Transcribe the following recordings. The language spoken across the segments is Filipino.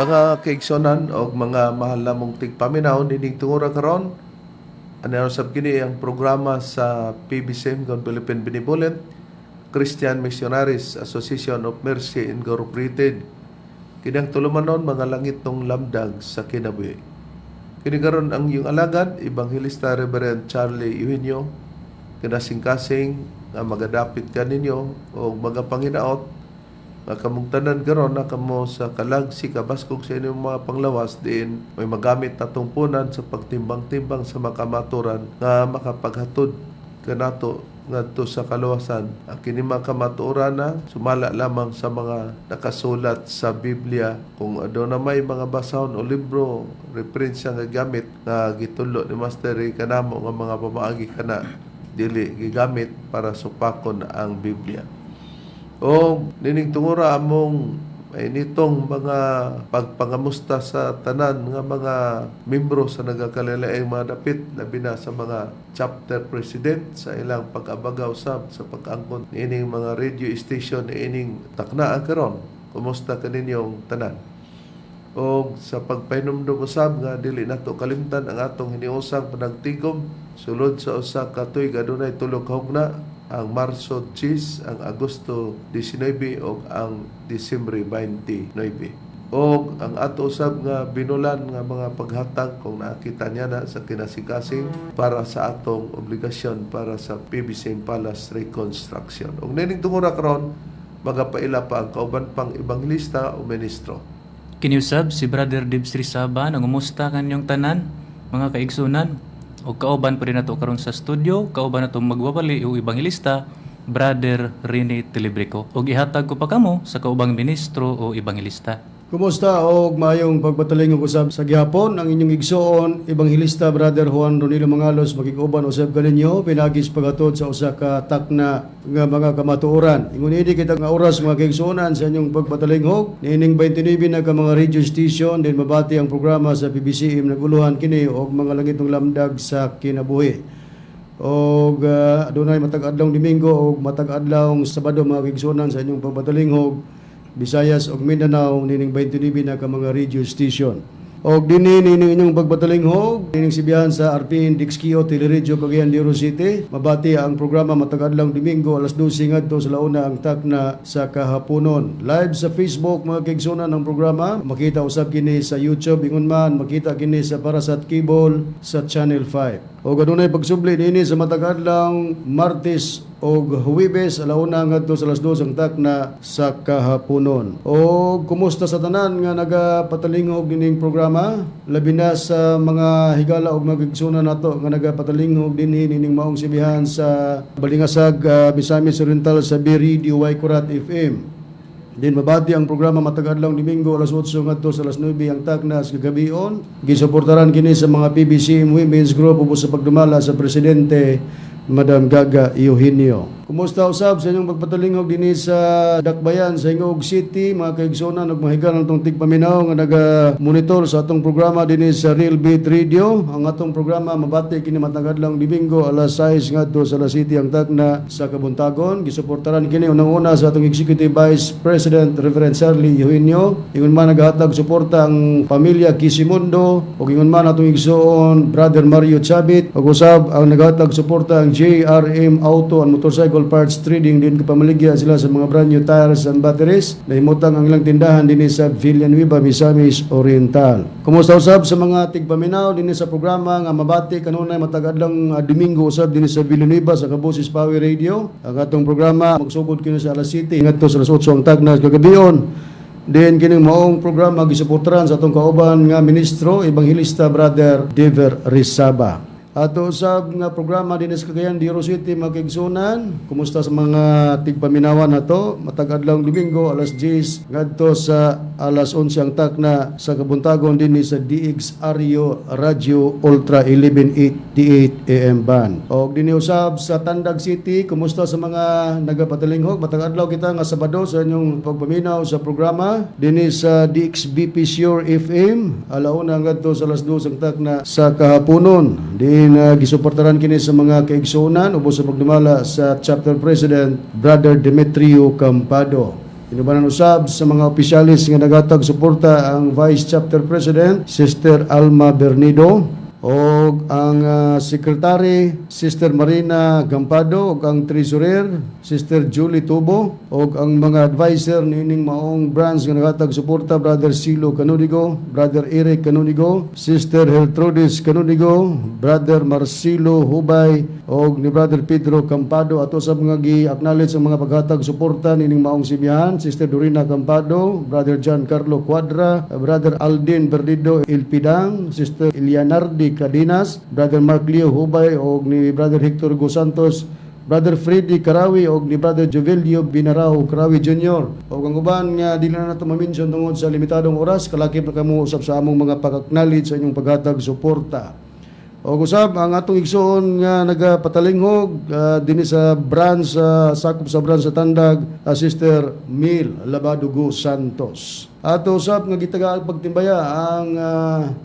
Mga kaigsonan o mga mahal namong tigpaminaw nining tungura karon, ano sab kini ang programa sa PBCM kon Philippine Benevolent Christian Missionaries Association of Mercy Incorporated. Kini ang tulumanon mga langit ng lamdag sa kinabuhi. Kini karon ang iyong alagad, Evangelista Reverend Charlie Eugenio, kinasing-kasing nga magadapit kaninyo o magapanginaot kamungtanan karon na kamo sa kalag si kabaskog sa inyong mga panglawas din may magamit na tungpunan sa pagtimbang-timbang sa makamaturan nga makapaghatod kanato ngadto sa kaluwasan. Ang kini mga kamaturan na sumala lamang sa mga nakasulat sa Biblia. Kung aduna may mga basahon o libro referensya nga gamit nga gitulo ni Master Ray kanamo nga mga pamaagi kana dili gigamit para supakon ang Biblia. O nining tungura among nitong mga pagpangamusta sa tanan nga mga membro sa nagakalilaing mga dapit, labi na sa mga chapter president sa ilang pag-abaga usab sa pag-angkon nining mga radio station nining taknaan karon. Kumusta kaninyong tanan? O sa pagpahinumdum usab nga dili nato kalimtan ang atong hiniusang panagtigom sulod sa usa ka tuig adunay tulo ka hugna, ang Marso 10, ang Agosto 19 o ang Disyembre 29. O ang ato usab nga binulan nga mga paghatag kung nakita niya na sa kinasikasing para sa atong obligasyon para sa PBC Palace Reconstruction. O nining tungura karon magapaila pa ang kauban pang ebanghelista o ministro. Kiniusab si Brother Dibs Rizaba nangumusta kanyang tanan, mga kaigsunan. O kauban pa rin nato karon sa studio, kauban nato magwawali o ebanghelista, Brother Rene Telebrico. O ihatag ko pa kamo sa kaubang ministro o ebanghelista. Kumusta og maayong pagpataling usab sa gihapon ang inyong igsoon Evangelista Brother Juan Ronilo Mangalos makig-uban usab kaninyo pinagis paghatod sa usa ka takna nga mga kamatuoran. Ingon ini kita nga oras mga kaigsuonan sa inyong pagpatalinghog niining 29 na ka mga radio station din mabati ang programa sa PBCM naguluhan kini og mga langit ng lamdag sa kinabuhi. Og adunay matag adlawng Domingo og matag adlawng Sabado mga kaigsuonan sa inyong pagpatalinghog Visayas ug Mindanao nining 29 na ka mga radio station. Og dinhi nining inyong pagpatalinghog nining sibihan sa RPN Dixkio Teleradyo Cagayan de Oro City. Mabati ang programa matag adlawng Domingo alas 12 ngadto sa launa ang takna sa kahaponon. Live sa Facebook mga kaigsunan ng programa. Makita usab kini sa YouTube ingon man makita kini sa Parasat Cable sa Channel 5. Og adunay pagsubli dinhi sa matag adlawng Martes og Huwebes alauna ngadto sa alas 2 ang takna sa kahaponon. Og kumusta sa tanan nga nagapatalinghog dining programa labi na sa mga higala og mga igsunan nato nga nagapatalinghog dinhi nining maong sibihan sa Balingasag, Misamis Oriental sa B-Radio Kurat FM. Din mabati ang programa matag adlawng Domingo alas 8 ngadto sa alas 9 ang takna sa kagabion. Gisuportaran kini sa mga PBCM Women's Group ubos sa pagdumala sa presidente Madam Gaga Eugenio. Kumusta usab sa inyong pagpatalinghog dinhi sa Dakbayan sa Hingog City, mga kaigsonan ug mahigalan atong tigpaminaw nga naga-monitor sa atong programa dinhi sa Real Beat Radio. Ang atong programa mabati kini matag adlawng Domingo alas 6 ngadto sa alas 7 ang takna sa Kabuntagon. Gisuportaran kini unang-una sa atong Executive Vice President Reverend Charlie Eugenio. Ingon man nagahatag suporta ang pamilya Kisimundo ug ingon man atong igsoon Brother Mario Chabit ug usab ang nagahatag suporta ang JRM Auto and Motorcycle Parts Trading din kapamaligya sila sa mga brand new tires and batteries. Nahimutang ang ilang tindahan din sa Villanueva, Misamis Oriental. Kumusta usab sa mga tigpaminaw din sa programa nga mabati kanunay matag adlawng Domingo usab din sa Villanueva sa Kabusis Power Radio. Ang atong programa magsugod kini sa alas 7 ngadto sa alas 8 ang tagna kagabion. Din kining maong programa gisuportaran sa atong kauban nga ministro Evangelista Brother Dever Rizaba. Ato usab nga programa din sa Cagayan de Oro City mga kaigsunan. Kumusta sa mga tigpaminawan nato? Matag adlawng Domingo alas 10 ngadto sa alas 11 ang takna sa Kabuntagon din sa DX Ario Radio Ultra 1188 AM band. Og dinhi usab sa Tandag City, kumusta sa mga nagapatalinghog? Matag adlaw kita nga Sabado sa inyong pagpaminaw sa programa dinhi sa DXBP Sure FM alauna ngadto sa alas 2 ang takna sa kahaponon. Gisuportaran kini sa mga kaigsunan ubos sa pagdumala sa Chapter President Brother Demetrio Campado. Inubanan usab sa mga opisyalis nga nagatag suporta ang Vice Chapter President, Sister Alma Bernido, o ang Secretary, Sister Marina Gampado, o ang Treasurer, Sister Julie Tubo, o ang mga advisor nining maong branch nga nagatag suporta, Brother Silo Canonigo, Brother Eric Canonigo, Sister Gertrudis Canonigo, Brother Marcelo Hubay, o ni Brother Pedro Campado. Ato sa mga gi-acknowledge ang mga paghatag suporta nining maong sibihan, Sister Dorina Campado, Brother John Carlo Cuadra, Brother Aldin Perdido Ilpidang, Sister Ilianardi Cadinas, Brother Mark Leo Hubay, o ni Brother Hector Go Santos, Brother Freddy Karawi, o ni Brother Jovelio Binarao Karawi Jr. O ang uban nga dili na nato ma-mention tungod sa limitadong oras, kalakip na kamo usab sa among mga pag-acknowledge sa inyong paghatag suporta. O usab ang atong igsoon nga nagapatalingog dinhi sa branch sakop sa branch sa Tandag, Sister Mil Labadugo Santos. Ato usab nga gitagaan pagtimbaya ang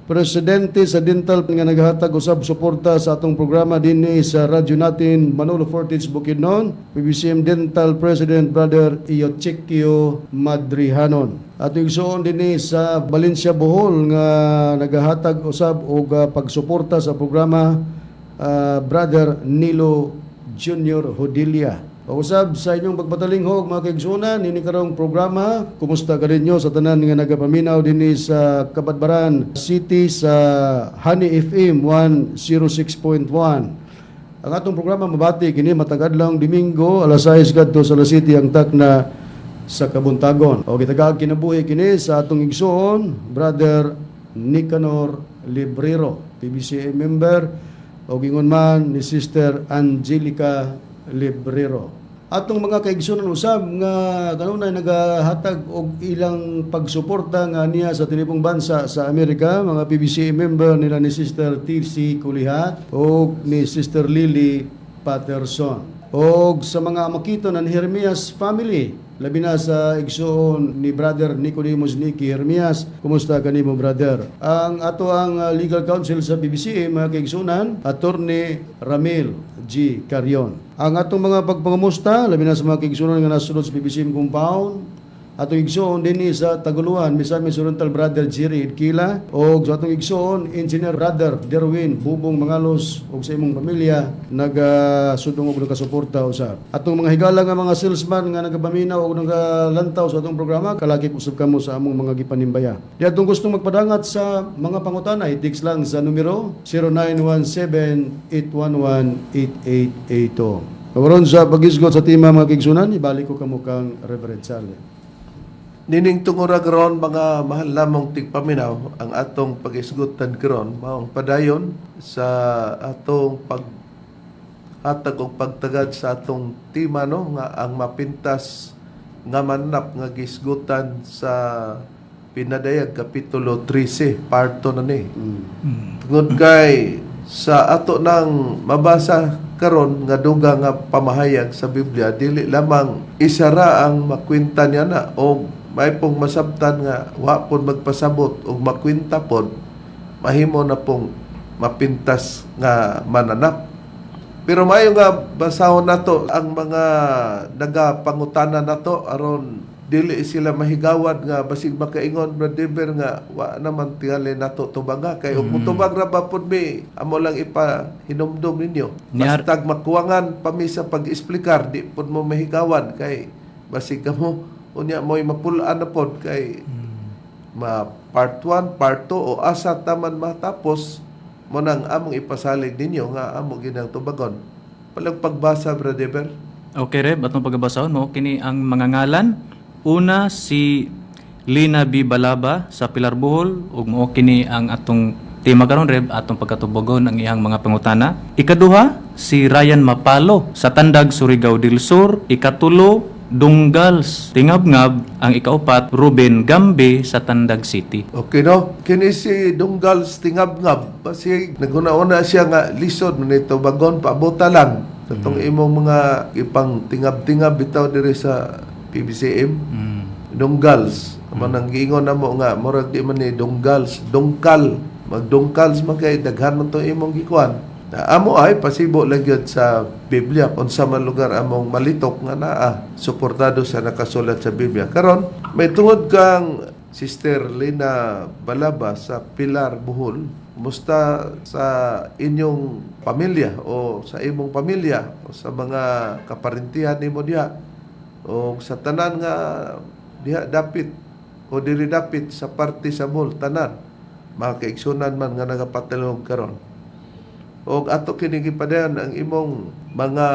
presidente sa dental nga naghatag usab suporta sa atong programa dinhi sa radyo natin Manolo Fortich Bukidnon, PBCM Dental President Brother Iochekio Madrihanon. Ato igsoon dinhi sa Valencia Bohol nga naghatag usab og pagsuporta sa programa Brother Nilo Junior Hodilia. O usab sa inyong pagpatalinghog mga kaigsunan nini karong programa, kumusta ka ninyo sa tanan nga nagapaminaw dinhi sa Kabadbaran City sa Honey FM 106.1. Ang atong programa mabati kini matag adlawng Domingo alas 6 kadto sa La City ang takna sa Kabuntagon. O gitagag kinabuhi kini sa atong igsoon, Brother Nicanor Librero, PBCA member, o gingon man ni Sister Angelica Librero. Atong mga kaigsunan usab nga kanunay nagahatag og ilang pagsuporta nga niya sa tinipong bansa sa Amerika, mga PBCA member nila ni Sister TC Kulihat o ni Sister Lily Patterson. O sa mga makito ng Hermias family, labi na sa igsoon ni Brother Nicodemus Nicky Hermias. Kumusta kanimo, brother? Ang ato ang legal counsel sa PBCA, mga kaigsunan, Attorney Ramil G. Carion. Ang atong mga pagpangamusta, labi na sa mga kaigsunan nga nasunod sa PBCA compound, atong igsoon dinhi sa Taguluan, Misamis Oriental Brother Jerry Idkila, o sa atong igsoon Engineer Brother Derwin Bubong Mangalos, o sa imong pamilya nagasudong og nagasuporta usab. Atong mga higala nga mga salesman nga nagapaminaw og nagalantaw sa atong programa, kalakip usab kamo sa among mga gipanimbaya. Di atong gustong magpadangat sa mga pangutana, i-text lang sa numero 0917-811-8882. Karon sa pag-isgot sa tema mga kaigsunan, ibalik ko kamo kang Reverend Charlie. Nining tungura karon mga mahal lamang tigpaminaw ang atong pag-isgutan karon maong padayon sa atong paghatag og pagtagad sa atong tema no nga ang mapintas nga manap nga gisgutan sa Pinadayag kapitulo 13 parto na ni. Tungod kay sa ato nang mabasa karon nga duga nga pamahayag sa Biblia dili lamang isara ang makwenta niya na o may pong masabtan nga wa pon magpasabot og makwenta pod mahimo na pong mapintas nga mananap. Pero mayo nga basahon nato ang mga nagapangutana nato aron dili sila mahigawad nga basig makaingon brother nga wa naman tingali nato tubaga kay ug mutubag ra ba pud mi amo lang ipahinumdom ninyo. Bastag makuwangan pa mi sa pag-explicar di pud mo mahigawad kay basig kamo unya mo'y mapulaan na pod kay ma part 1, part 2 o asa taman matapos mo nang among ipasalig ninyo nga amo ginang tubagon. Palag pagbasa, brother. Okay, Reb, atong pagbasahon mo kini ang mga ngalan. Una si Lina B. Balaba sa Pilar Bohol ug mao kini ang atong tema karon, Reb, atong pagkatubogon ang iyang mga pangutana. Ikaduha si Ryan Mapalo sa Tandag, Surigao del Sur. Ikatulo Dunggals Tingabngab. Ang ikaupat Ruben Gambe sa Tandag City. Okay no? Kini si Dunggals Tingabngab basig naguna-una siya nga lisod nito bagon paabota lang. Katong imong mga ipang tingab-tingab bitaw diri sa PBCM. Dunggals. Manang giingon namo nga murag di man ni Dunggals, dungkal. Magdungkals man kay daghan man to imong gikuan. Amo ay pasibo lang yun sa Biblia kung sa man lugar among malitok nga naa suportado sa nakasulat sa Biblia. Karon may tungod kang Sister Lina Balaba sa Pilar, Bohol. Musta sa inyong pamilya o sa imong pamilya o sa mga kaparintihan nimo diha o sa tanan nga diha dapit o diri dapit sa parte sa Bohol tanan mga kaigsunan man nga nagapatilog karon. O ato kini gipadayon ang imong mga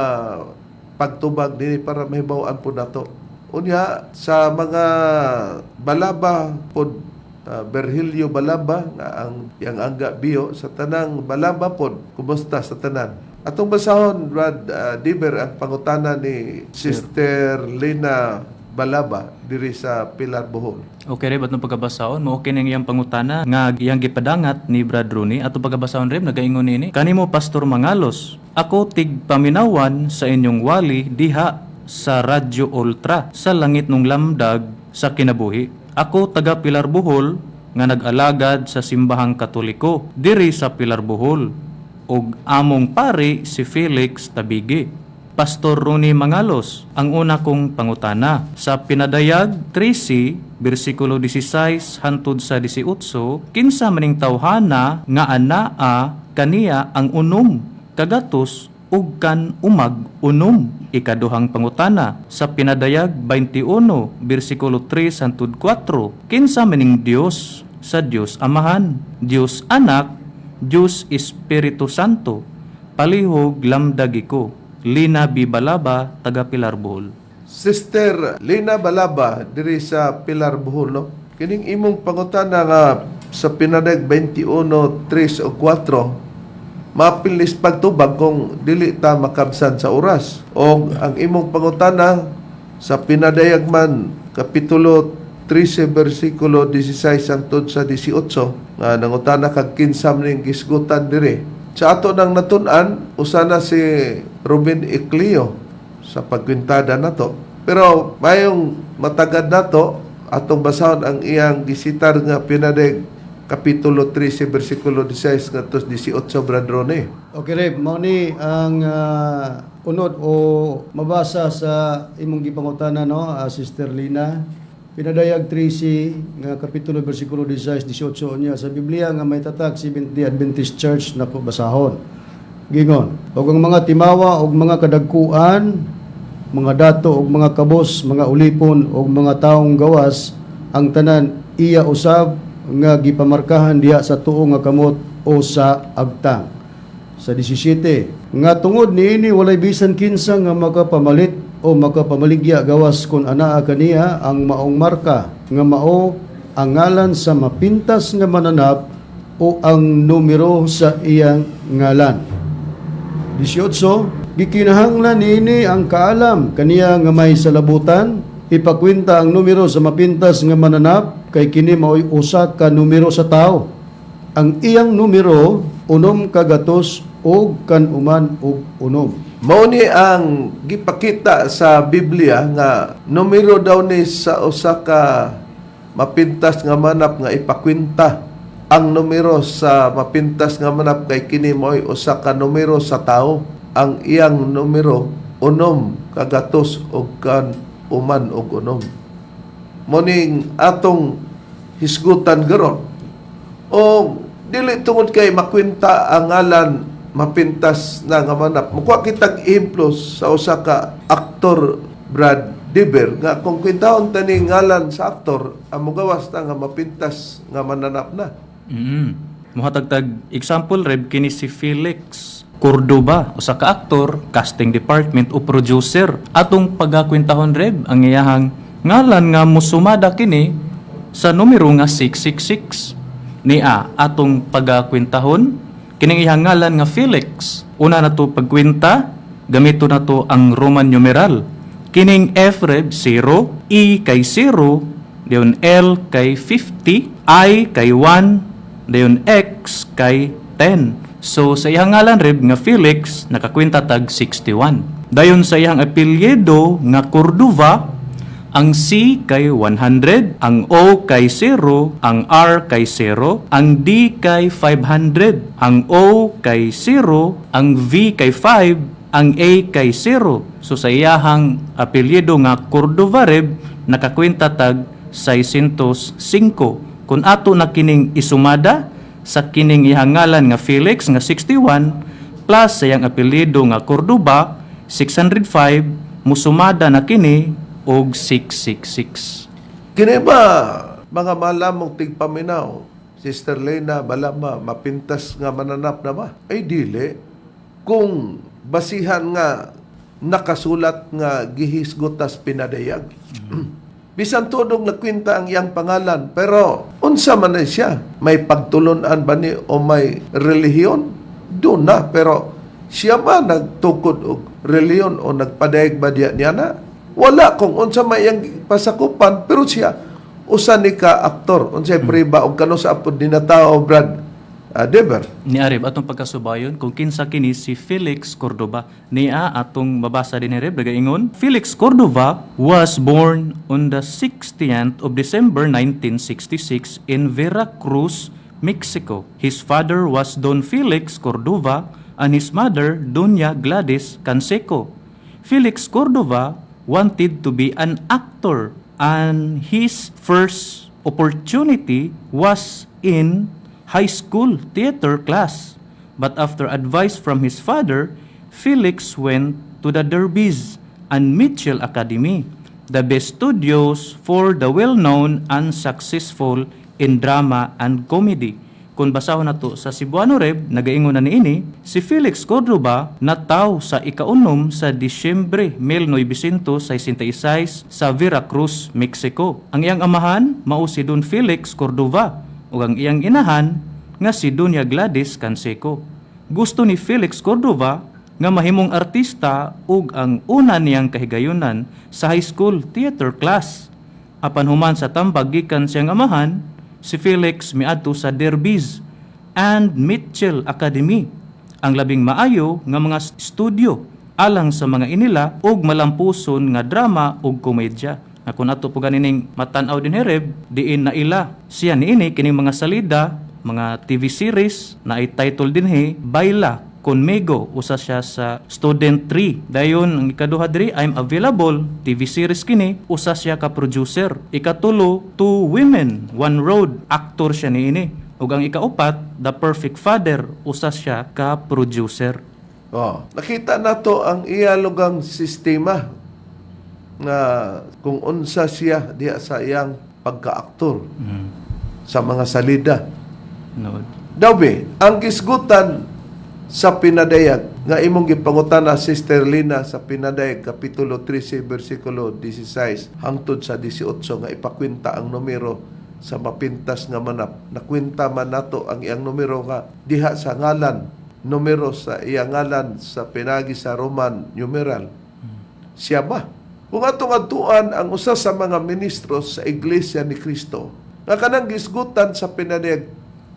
pagtubag dinhi para mahibaw-an po nato. Unya sa mga Balaba pod Berhilio Balaba nga ang yang angga bio sa tanang Balaba pod kumusta sa tanan. Atong basahon Brad Diber ang pangutana ni Sister Lina Balaba diri sa Pilar, Bohol. Okay, Reb, atong pagkabasahon mo okay nang iyang pangutana nga iyang gipadangat ni Brad Rooney. Atong pagkabasahon, Reb, nagaingon nini kanimo Pastor Mangalos, ako tig paminawan sa inyong wali diha sa Radyo Ultra sa langit ng lamdag sa kinabuhi. Ako taga Pilar, Bohol nga nag-alagad sa simbahang Katoliko diri sa Pilar, Bohol ug among pari si Felix Tabigi. Pastor Rooney Mangalos, ang una kong pangutana. Sa Pinadayag 13, versikulo 16 hantod sa 18, kinsa maning tawhana nga anaa kaniya ang unom, kagatos ug kan umag unom. Ikaduhang pangutana. Sa Pinadayag 21, versikulo 3 hantod 4, kinsa maning Dios? Sa Dios Amahan, Dios Anak, Dios Espiritu Santo, palihog lamdagi ko. Lina B. Balaba, taga Pilar, Bohol. Sister Lina Balaba diri sa Pilar, Bohol, no? Kining imong pangutana nga sa Pinadayag 21:3 o 4 mapilis pagtubag kung dili ta makabsan sa oras. O ang imong pangutana sa Pinadayag man kapitulo 13 versikulo 16 hangtod sa 18 nga nangutana kag kinsa ning gisgutan diri. Sa ato nang natun-an, usana si Ruben Eclio sa pagkwintada nato. Pero mayong matagad nato, atong basahon ang iyang gisitar nga Pinadayag kapitulo 13 versikulo 16 ngadto 18 Brad Ronnie. Okay, Reb, mao ni ang unod o mabasa sa imong gipangutana, no, Sister Lina. Pinadayag 13 nga kapitulo bersikulo 16-18 niya sa Biblia nga may tatak Seventh-day Adventist Church na po basahon. Gingon, og ang mga timawa og mga kadagkuan, mga dato og mga kabos, mga ulipon og mga taong gawas, ang tanan iya usab nga gipamarkahan diha sa tuo nga kamot o sa agtang. Sa 17, nga tungod niini walay bisan kinsa nga makapamalit o makapamaligya gawas kun anaa kaniya ang maong marka nga mao ang ngalan sa mapintas nga mananap o ang numero sa iyang ngalan. 18, gikinahanglan niini ang kaalam kaniya nga may salabutan, ipakwenta ang numero sa mapintas nga mananap kay kini mao'y usa ka numero sa tao. Ang iyang numero unom kagatos og kan uman og unom. Mao ni ang gipakita sa Biblia nga numero daw ni sa usa ka mapintas nga manap nga ipakwenta. Ang numero sa mapintas nga manap kay kini mo'y usa ka numero sa tao. Ang iyang numero unom kagatos og kan uman og unom. Mao ning atong hisgutan garon. O dili tungod kay makwenta ang ngalan mapintas na nga manap. Mukha kitag implos sa usa ka aktor Brad Diber nga kung kwintahon tani ngalan sa aktor ang mugawas na nga mapintas nga mananap na. Muhatagtag example, Reb, kini si Felix Cordoba, usa ka aktor, casting department o producer. Atong pagakwintahon, Reb, ang iyahang ngalan nga musumada kini sa numero nga 666. Nia atong pagakwintahon kining iyang ngalan nga Felix. Una na to pagkwenta, gamito na to ang Roman numeral. Kining F, Reb, 0, E kay 0, dayon L kay 50, I kay 1, dayon X kay 10. So sa iyang ngalan, Reb, nga Felix, nakakwenta tag 61. Dayon sa iyang apelyido nga Cordova, Ang C kay 100, ang O kay 0, ang R kay 0, ang D kay 500, ang O kay 0, ang V kay 5, ang A kay 0. So sa iyahang apelyido nga Cordova Reb, nakakwenta tag 605. Kung ato na kining isumada sa kining ihangalan nga Felix nga 61 plus sa iyang apelyido nga Cordova 605, musumada na kini og 666. Kini ba, mga malamong tigpaminaw, Sister Lena, balama, mapintas nga mananap na ba? Ay dili. Kung basihan nga nakasulat nga gihisgotas pinadayag. Bisan tudong nakwinta ang iyang pangalan, pero unsa man na siya? May pagtulunan ba ni o may relihiyon? Doon na, pero siya ba nagtukod og relihiyon o nagpadayag ba niya na? Wala kung unsa may iyang pasakupan, pero siya usa ni ka aktor, unsay priba og kano sa apod ni natao Brad Deber. Ni Arib atong pagkasubayon kung kinsa kini si Felix Cordova. Niya atong mabasa din ni Arib ingon, Felix Cordova was born on the 16th of December 1966 in Veracruz, Mexico. His father was Don Felix Cordova and his mother Doña Gladys Canseco. Felix Cordova wanted to be an actor, and his first opportunity was in high school theater class. But after advice from his father, Felix went to the Derbies and Mitchell Academy, the best studios for the well-known and successful in drama and comedy. Kung basahon nato sa Cebuano Reb, nagaingon na niini, si Felix Cordova nataw sa ikaunom sa Disyembre 1966 sa Veracruz, Mexico. Ang iyang amahan mao si Don Felix Cordova ug ang iyang inahan nga si Doña Gladys Canseco. Gusto ni Felix Cordova nga mahimong artista ug ang una niyang kahigayunan sa high school theater class. Apan human sa tambag gikan siyang amahan, si Felix miadto sa Derbies and Mitchell Academy, ang labing maayo nga mga studio alang sa mga inila ug malampuson nga drama ug komedya. Kung ato po ganining matan-aw din hereb, diin na ila siya niini kining mga salida, mga TV series na i-title din Baila Conmigo, usa siya sa Student 3. Dayon ang ikaduha diri, I'm Available, TV series kini, usa siya ka producer. Ikatulo, Two Women, One Road, actor siya niini. Ug ang ikaupat, The Perfect Father, usa siya ka producer. Nakita nato ang iyalugang sistema nga kung unsa siya diya sa iyang pagka-aktor sa mga salida. No. Dabi, ang gisgutan sa pinadayag nga imong gipangutana Sister Lina sa pinadayag kapitulo 13 bersikulo 16 hangtod sa 18 nga ipakwenta ang numero sa mapintas nga manap. Nakwenta man nato ang iyang numero nga diha sa ngalan, numero sa iyang ngalan sa pinagi sa Roman numeral. Siya ba? Kung atong adtuan ang usa sa mga ministro sa Iglesia ni Cristo nga kanang gisgutan sa pinadayag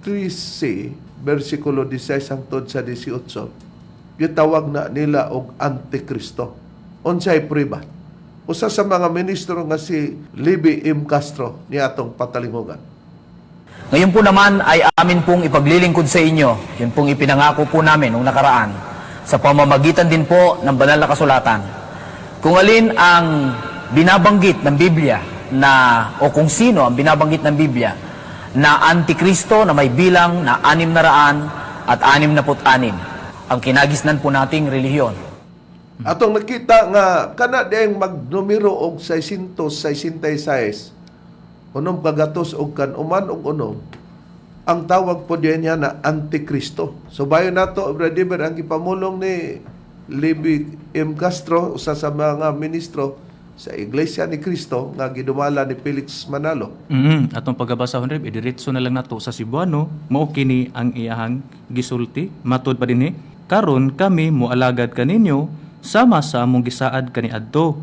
13 versikulo 16 hangtod sa 18, gitawag na nila og Antikristo. Unsay priba? Usa sa mga ministro nga si Libby M. Castro ni atong patalingogan. Ngayon po naman ay amin pong ipaglilingkod sa inyo, yun pong ipinangako po namin nung nakaraan, sa pamamagitan din po ng banal na kasulatan. Kung alin ang binabanggit ng Biblia o kung sino ang binabanggit ng Biblia na Antikristo na may bilang na 666 ang kinagisnan po nating relihiyon. Atong nakita nga kana diyang magnumero og 666 unom kagatos og kan-uman og unom, ang tawag po diyan niya na Antikristo. So bayo nato Bradimer ang ipamulong ni Libby M. Castro, usa sa mga ministro sa Iglesia ni Cristo nga gidumala ni Felix Manalo. Atong pagabasa honreb, idiretso na lang nato sa Cebuano, mao kini ang iyahang gisulti. Matud pa dinhi, karon kami moalagad kaninyo sama sa among gisaad kaniadto.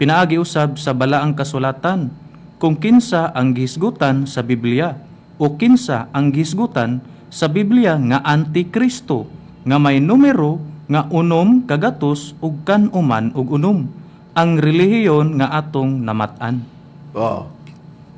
Pinaagi usab sa balaang kasulatan kung kinsa ang gihisgutan sa Biblia o kinsa ang gihisgutan sa Biblia nga Antikristo nga may numero nga unom kagatos ug kan-uman ug unom. ang relihiyon nga atong namatan. Oh.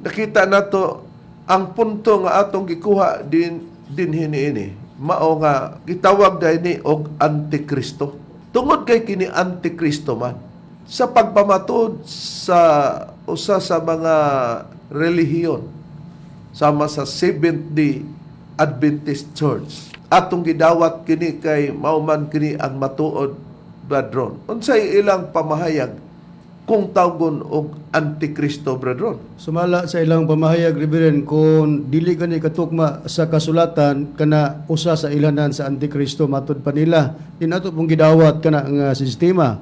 Nakita nato ang punto nga atong gikuha din hiniini. Mao nga gitawag dayni og Antikristo. Tungod kay kini Antikristo man sa pagpamatud sa usa sa mga relihiyon sama sa Seventh-day Adventist Church. Atong gidawat kini kay mauman kini ang matuod bradron. Unsay ilang pamahayag kung tawgon og Antikristo bradron? Sumala sa ilang pamahayag, Reverend, kung dili gani katukma sa kasulatan kana usa sa ilanan sa Antikristo matud pa nila, din ato pong gidawat kana nga sistema.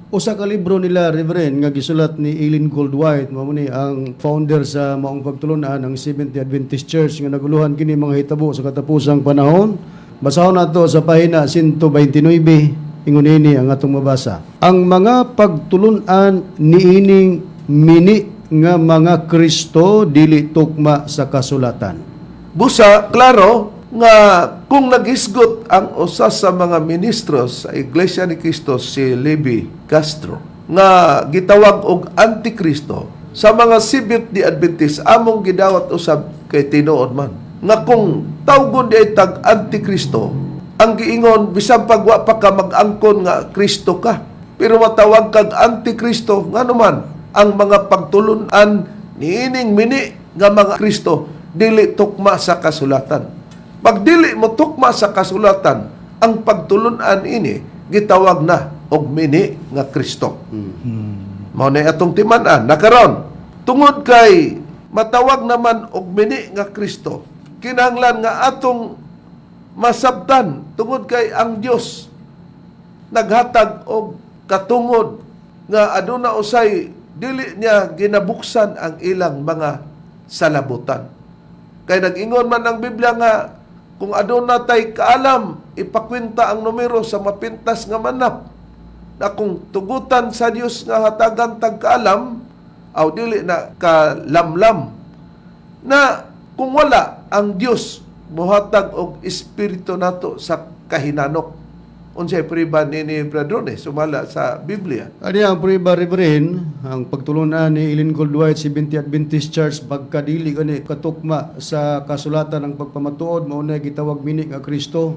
Usa ka libro nila, Reverend, nga gisulat ni Ellen Goldwhite, mao ni ang founder sa maong pagtulunan ng Seventh-day Adventist Church nga naguluhan kini mga hitabo sa katapusang panahon. Basahon nato sa pahina 129. Ingon ini ang atong mabasa. Ang mga pagtulunan niining mini nga mga Kristo dili tukma sa kasulatan. Busa, klaro, nga kung nagisgot ang usa sa mga ministros sa Iglesia ni Cristo, si Levi Castro, nga gitawag og Antikristo, sa mga Seventh-day Adventist, among gidawat usab kay tinuod man. Nga kung tawgon di ay tag Antikristo, ang giingon, bisan pagwa pa ka mag-angkon nga Kristo ka. Pero matawag kag Antikristo, nga naman, ang mga pagtulunan niining mini nga mga Kristo, dili tukma sa kasulatan. Pag dili mo tukma sa kasulatan, ang pagtulunan ini, gitawag na og mini nga Kristo. Mao na atong timan-an. Nakaron, tungod kay matawag naman og mini nga Kristo, kinahanglan nga atong masabtan tungod kay ang Dios naghatag og katungod nga aduna usay dili niya ginabuksan ang ilang mga salabutan. Kay nag-ingon man ang Biblia nga kung aduna tay kaalam ipakwenta ang numero sa mapintas nga manap, na kung tugutan sa Dios nga hatagan tag kaalam aw dili na kalamlam, na kung wala ang Dios muhatag og espiritu nato sa kahinanok. Unsay priba ni Bradrone sumala sa Biblia. Ani ang priba, Reverend, ang pagtulunan ni Ellen Goldwhite, Seventh-day Adventist Church, pagkadili gani katukma sa kasulatan ng pagpamatuod, mao na gitawag mini nga Kristo.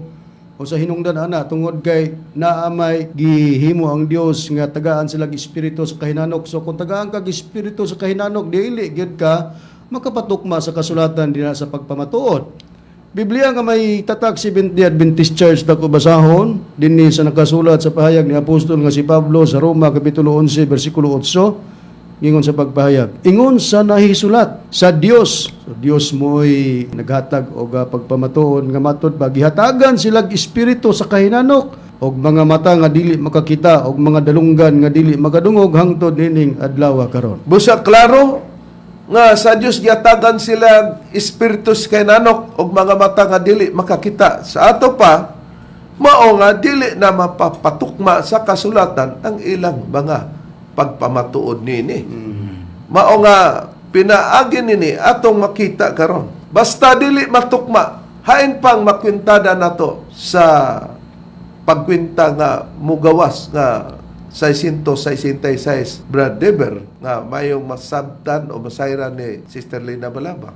O sa hinungdan ana tungod kay naamay gihimo ang Dios nga tagaan sila espiritu sa kahinanok. So kung tagaan kag espiritu sa kahinanok, dili gyud ka makapatukma sa kasulatan dinha sa pagpamatuod. Biblia nga may tatak Seventh-day Adventist Church dako basahon dinhi sa nakasulat sa pahayag ni apostol nga si Pablo sa Roma kapitulo 11 bersikulo 8 ingon sa pagpahayag, ingon sa nahisulat sa Dios. So Dios mo'y naghatag og pagpamatuod nga matud pagihatagan silang espiritu sa kahinanok og mga mata nga dili makakita og mga dalunggan nga dili makadungog hangtod nining adlaw karon. Busa klaro nga sa Dios giatagan sila espiritus kay nanok og mga mata nga dili makakita. Sa ato pa mao nga dili na mapapatukma sa kasulatan ang ilang mga pagpamatuod nini. Mao nga pinaagi nini atong makita karon. Basta dili matukma, hain pang makwintada nato sa pagkwinta nga mugawas nga 666 Brad Deber nga mayong masabtan o masayran ni Sister Lina Balaba.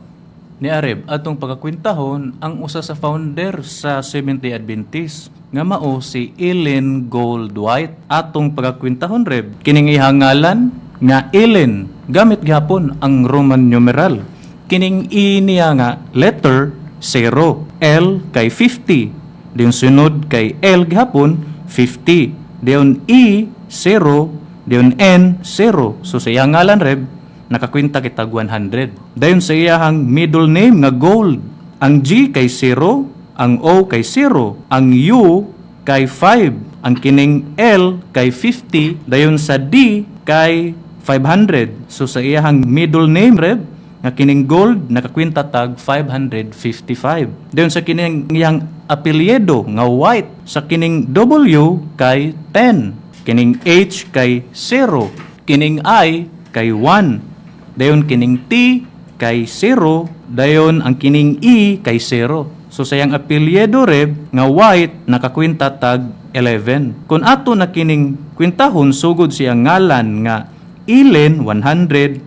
Ni Areb, atong pagkakwintahon ang usa sa founder sa Seventh-day Adventist nga mao si Ellen Goldwhite. Atong pagkakwintahon, Reb, kining ihangalan nga Ellen gamit gihapon ang Roman numeral. Kining I niya nga letter 0, L kay 50, diyon sunod kay L gihapon 50, diyon E 0, diyon N 0. So sa ihangalan, Reb, nakakwinta kitag 100. Dayon sa iyahang middle name nga Gold, ang G kay 0, ang O kay 0, ang U kay 5, ang kining L kay 50, dayon sa D kay 500. So sa iyahang middle name, Reb, nga kining Gold, nakakwinta tag 555. Dayon sa kining iyang apelyido nga White, sa kining W kay 10, kining H kay 0, kining I kay 1, dayon kining T kay 0, dayon ang kining E kay 0. So sayang apelyido, Reb, nga White, nakakwinta tag 11. Kung ato na kining kwintahon sugod siya ngalan nga Ilin 100,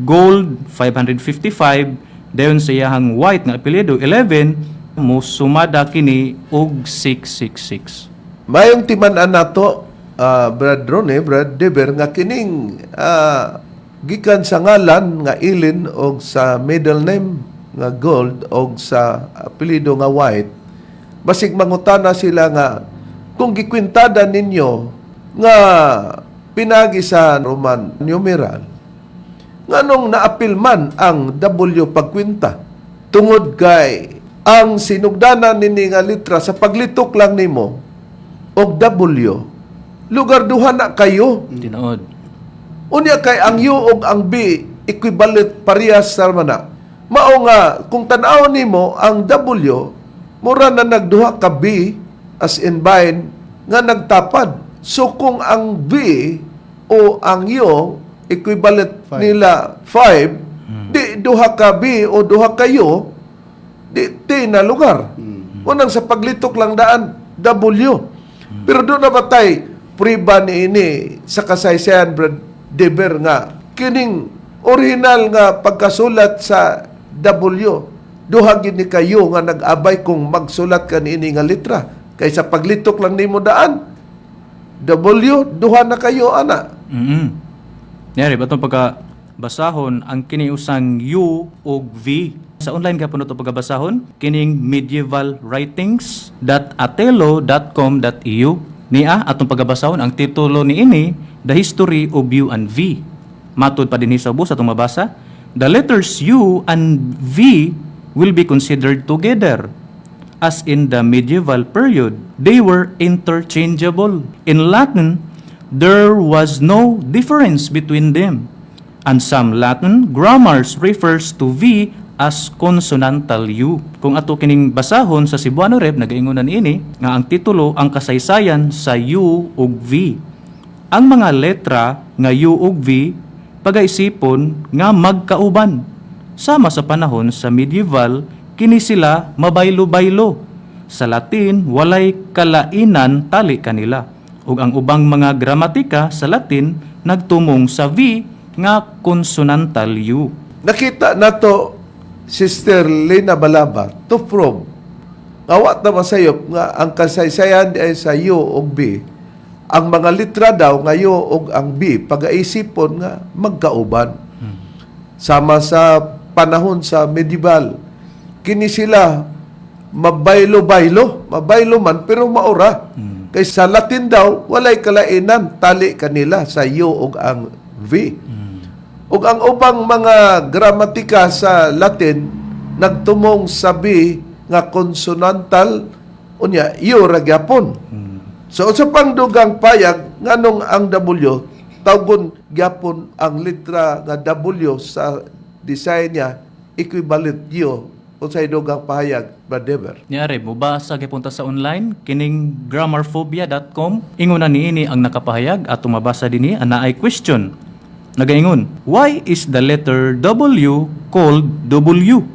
Gold 555, dayon siyahang white nga apelyido 11, mo sumada kini og 666. Mayong timan-an nato, Brad Ronnie, Brad Deber, nga kining gikan sa ngalan nga Ilin o sa middle name nga Gold o sa apelido nga White, basig mangutana sila nga kung gikwintada ninyo nga pinagi sa Roman numeral, nganong naapilman ang W pagkwinta tungod kay ang sinugdanan nini nga litra sa paglitok lang nimo og W, lugar duha na kayo. Tinuod. Unya kay ang U ug ang B equivalent parehas sa mana. Mao nga kung tan-aw nimo ang W mura na nagduha ka B as in bind nga nagtapad. So kung ang B o ang U equivalent nila 5, di duha ka B o duha ka U, di T na lugar. Unang sa paglitok lang daan W. Pero doon na batay priba ni ini sa kasaysayan, Brad Deber, nga kining original nga pagkasulat sa W, duha gid ni kayo nga nag-abay kung magsulat ka niini nga litra. Kaysa paglitok lang nimo daan W, duha na kayo ana. Nyari batong pagkabasahon ang kini usang U ug V. Sa online ka po ito pagkabasahon, kining medievalwritings.atelo.com.eu. Niya atong pagkabasahon ang titulo ni ini, The History of U and V. Matod pa din sa bus atong mabasa, the letters U and V will be considered together. As in the medieval period, they were interchangeable. In Latin, there was no difference between them. And some Latin grammars refers to V as consonantal U. Kung ato kining basahon sa Cebuano Rep, nagaingunan ini, nga ang titulo ang kasaysayan sa U ug V. Ang mga letra nga U ug V, pagaisipon nga magkauban. Sama sa panahon sa medieval, kini sila mabaylo-baylo. Sa Latin, walay kalainan tali kanila. Ug ang ubang mga gramatika sa Latin, nagtumong sa V nga consonantal U. Nakita nato Sister Lena Balaba to prove awat na masayop nga ang kasaysayan ay sa U ug B. Ang mga litra daw nga U ug ang B pagaisipon nga magkauban. Sama sa panahon sa medieval, kini sila mabaylo-baylo man pero maura. Kay sa Latin daw walay kalainan tali kanila sa U ug ang V. Ug ang ubang mga gramatika sa Latin nagtumong sabi nga consonantal unya U ra gyapon. So sa pangdugang payag nganong ang W tawgon gyapon ang litra nga W sa design niya equivalent U unsay dugang pahayag, Brad Deber. Nyari, mubasa gipunta sa online, kining grammarphobia.com. Ingon niini ang nakapahayag at mabasa dinhi ana ay question. Nagaingon, why is the letter W called W?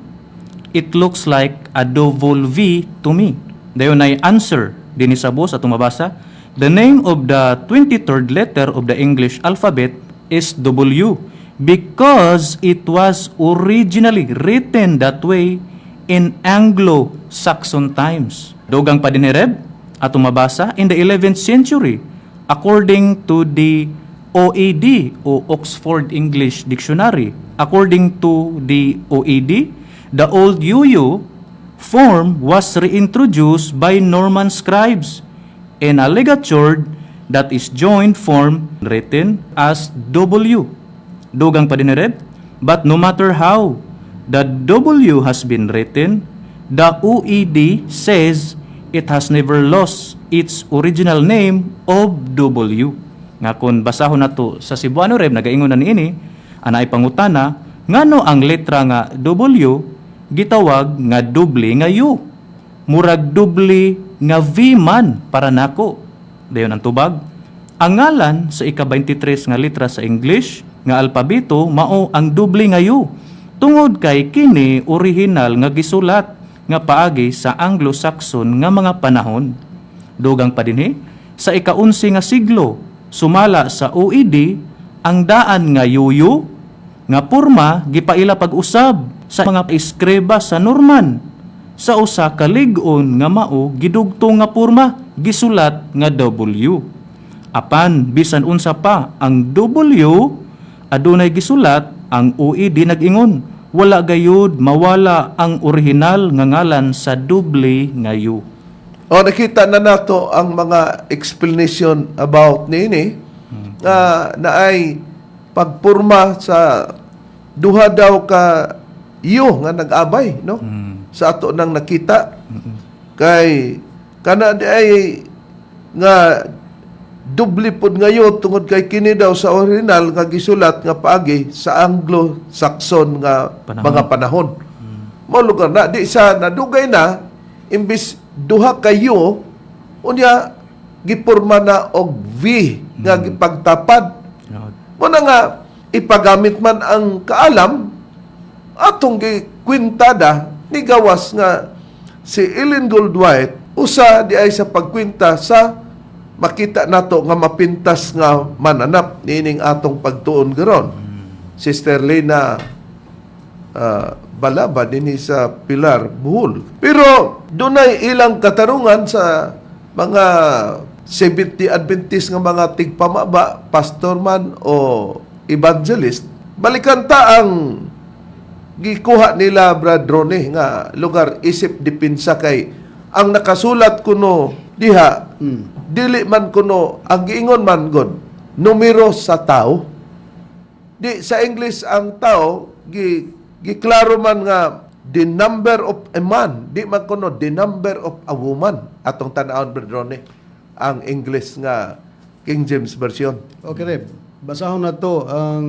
It looks like a double V to me. Dayon ay answer dinhi sa bus at mabasa. The name of the 23rd letter of the English alphabet is W because it was originally written that way in Anglo-Saxon times. Dugang pa din Reb at mabasa in the 11th century according to the OED o Oxford English Dictionary. According to the OED, the old UU form was reintroduced by Norman scribes in a ligature that is joint form written as W. Dugang pa din Reb, but no matter how the W has been written, the OED says it has never lost its original name of W. Nga kung basahon nato sa Cebuano Reb, nagaingon na niini, anay pangutana, ngano ang letra nga W, gitawag nga doble nga U. Murag doble nga V man para nako. Dayon ang tubag. Ang ngalan sa ika-23 nga letra sa English, nga alpabeto, mao ang doble nga U. Tungod kay kini original nga gisulat nga paagi sa Anglo-Saxon nga mga panahon. Dugang pa dinhi, sa ika-11 nga siglo, sumala sa OED, ang daan nga yuyo, nga porma, gipaila pag-usab sa mga eskreba sa Norman. Sa usa ka lig-on nga mao, gidugto nga porma, gisulat nga W. Apan, bisan unsa pa, ang W, adunay gisulat, ang OED nag-ingon, wala gayud mawala ang orihinal nga ngalan sa doble nga U. O nakita na nato ang mga explanation about nini na ay pagpurma sa duha daw ka iyo nga nag-abay no sa ato nang nakita kay kana di ay nga doble pod ngayon tungod kay kini daw sa original nga gisulat nga paagi sa Anglo-Saxon nga mga panahon. Mao lugar na di sa nadugay na imbis duha kayo unya giporma na og V nga gipagtapad. Mo na nga ipagamit man ang kaalam atong gikwintada ni gawas nga si Ellen Goldwhite usa di ay sa pagkwinta sa makita nato nga mapintas nga mananap nining atong pagtuon garon. Sister Lena Balaba dinhi sa Pilar, Bohol. Pero dunay ilang katarungan sa mga 70 Adventist nga mga tigpamaba, pastor man o evangelist. Balikan ta ang gikuha nila Brad Ronnie nga lugar isip dipinsa kay ang nakasulat kuno diha dili man kuno ang giingon man god numero sa tao. Di sa English ang tao giklaro man nga the number of a man, di man kuno the number of a woman atong tan-awon Brad Ronnie ang English nga King James version. Okay, Reb. Basahon na to ang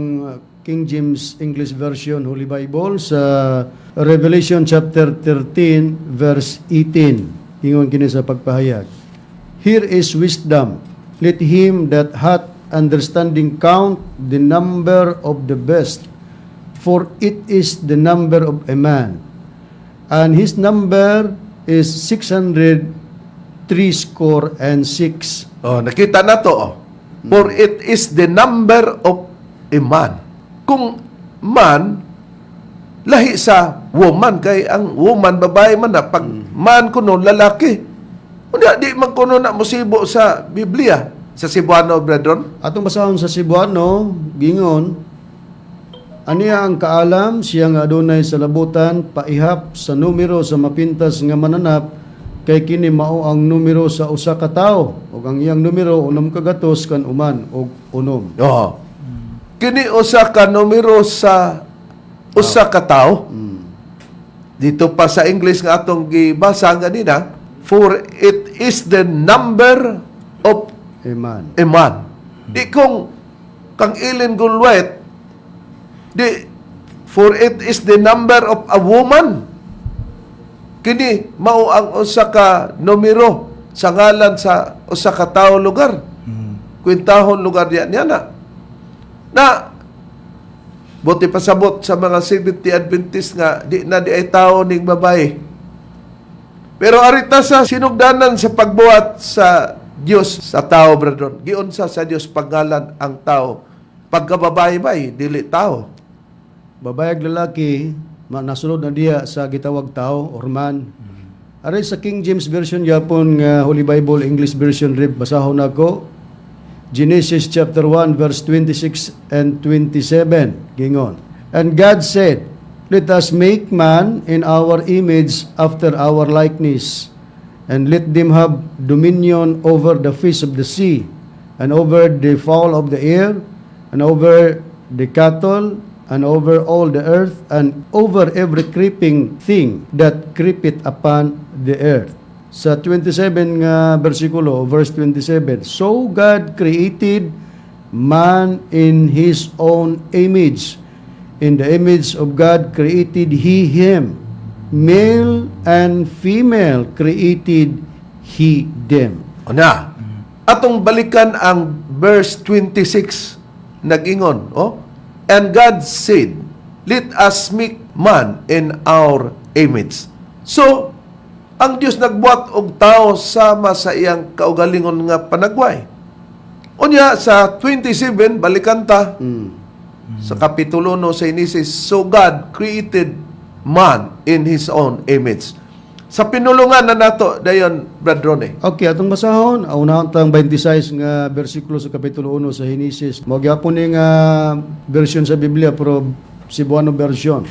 King James English Version Holy Bible sa Revelation chapter 13 verse 18. Ingon kini sa pagpahayag. Here is wisdom. Let him that hath understanding count the number of the best, for it is the number of a man. And his number is 636. Oh, nakita na to. Oh. For it is the number of a man. Kung man, lahi sa woman. Kay ang woman, babae man na. Pag man kuno, lalaki. Unya, di man kuno na musibo sa Biblia. Sa Cebuano, Brethren. Atong basahon sa Cebuano, gingon, aniya ang kaalam, siya nga adunay sa labutan, paihap sa numero sa mapintas nga mananap, kay kini mao ang numero sa usa ka tawo, ug ang iyang numero unom ka gatos kan uman og unom. Oh. Kini usa ka numero sa usa ka tawo. Dito pa sa English nga atong gibasa ganina, for it is the number of Amen. a man. Di kung kang Ellen Goldwhite, di for it is the number of a woman. Kini mao ang usa ka numero sa ngalan sa usa ka tawo lugar. Kwintahon lugar diyan na. Na buti pasabot sa mga 70 Adventist nga di na di ay tawo ning babae. Pero arita sa sinugdanan sa pagbuhat sa Dios sa tao, brethren. Giunsa sa Dios paggalan ang tao. Pagkababae bay dili tao. Babayag lalaki, nasulod na diya sa gitawag tao or man. Aray sa King James Version Japon nga Holy Bible English Version Rib, basahon ako. Genesis chapter 1 verse 26 and 27. Gingon. And God said, let us make man in our image after our likeness, and let them have dominion over the fish of the sea, and over the fowl of the air, and over the cattle, and over all the earth, and over every creeping thing that creepeth upon the earth. Sa 27 nga bersikulo, verse 27, so God created man in His own image. In the image of God created He him. Male and female created He them. O na. Atong balikan ang verse 26. Nag-ingon, oh? And God said, let us make man in our image. So, ang Dios nagbuhat og tao sama sa iyang kaugalingon nga panagway. Unya sa 27 balikan ta sa kapitulo 1 sa Genesis, so God created man in His own image. Sa pinulungan na nato dayon Brad Ronnie. Okay, atong basahon, unahon tang 26 nga bersikulo sa kapitulo 1 sa Genesis. Mo gyapon ni nga version sa Biblia pero Cebuano version.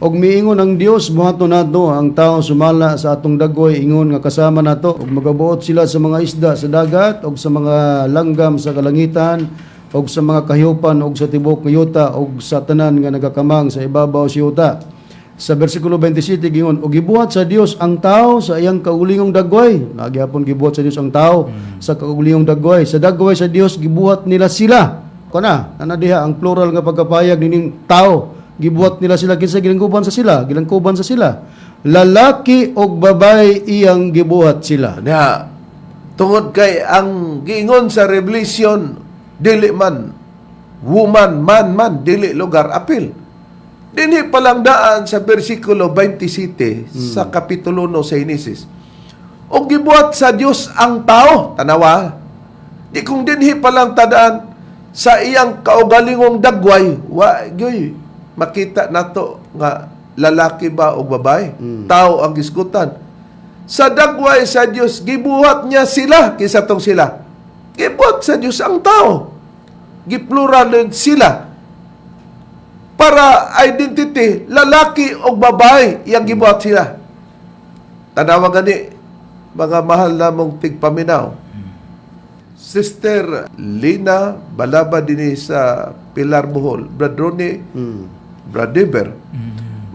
Og miingon ang Dios buhaton nato ang tawo sumala sa atong dagway ingon nga kasama nato og magabuot sila sa mga isda sa dagat og sa mga langgam sa kalangitan og sa mga kahiupan og sa tibok nga yuta og sa tanan nga nagakamang sa ibabaw sa yuta. Sa bersikulo 27 gingon, og gibuhat sa Dios ang tao sa iyang kaulingong dagway. Nagyapon gibuhat sa Dios ang tao sa kaulingong dagway. Sa dagway sa Dios gibuhat nila sila. Kana diha ang plural nga pagkapayag nining tao. Gibuhat nila sila kinsa gilangkuban sa sila, gilangkuban sa sila. Lalaki og babae iyang gibuhat sila. Na tungod kay ang giingon sa Revelation dili man woman man dili lugar apil. Dinhi palang daan sa bersikulo 27 sa kapitulo 1 sa Genesis. O gibuhat sa Dios ang tao, tanawa. Di kung dinhi palang tadaan sa iyang kaugalingong dagway, wa gyoy makita nato nga lalaki ba o babae, tao ang gisgutan. Sa dagway sa Dios gibuhat niya sila kisa tong sila. Gibuhat sa Dios ang tao. Gipluralin sila. Para identity, lalaki o babae, iyang gibuhat sila. Tanawa gani, mga mahal na mong tigpaminaw. Sister Lina Balaba din sa Pilar Bohol, Brad Ronnie, Brad Deber.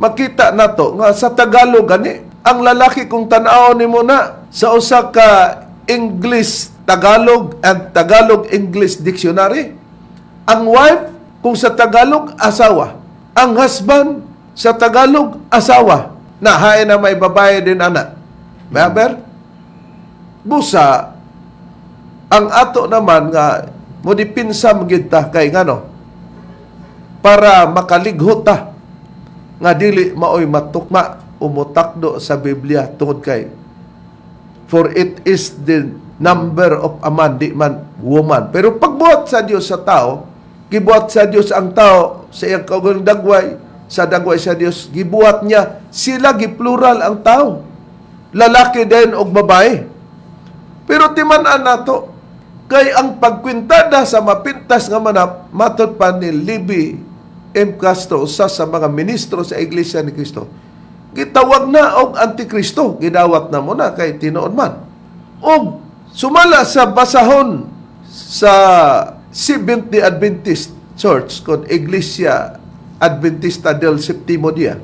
Makita nato nga sa Tagalog gani, ang lalaki kung tanaw ni mo na sa usa ka English Tagalog and Tagalog English Dictionary, ang wife kung sa Tagalog, asawa. Ang husband, sa Tagalog, asawa. Nahain na may babae din anak. Maber? Busa, ang ato naman nga, mo dipinsam kita kay ngano, para makalighot ta, nga dili maoy matukma, umutakdo sa Biblia tungod kay, for it is the number of a man, di man woman. Pero pagbuhat sa Diyos sa tao, gibuhat sa Dios ang tao sa iyang kaugaling dagway, sa dagway sa Dios gibuhat niya sila, giplural ang tao, lalaki din og babae. Pero timan-an nato kay ang pagkwintada sa mapintas nga manap matud pa ni Libby M. Castro, usa sa mga ministro sa Iglesia ni Cristo, gitawag na og antikristo, gidawat na mo na kay tinuod man. Og sumala sa basahon sa Seventh-day Adventist Church kung Iglesia Adventista del Septimo Dia,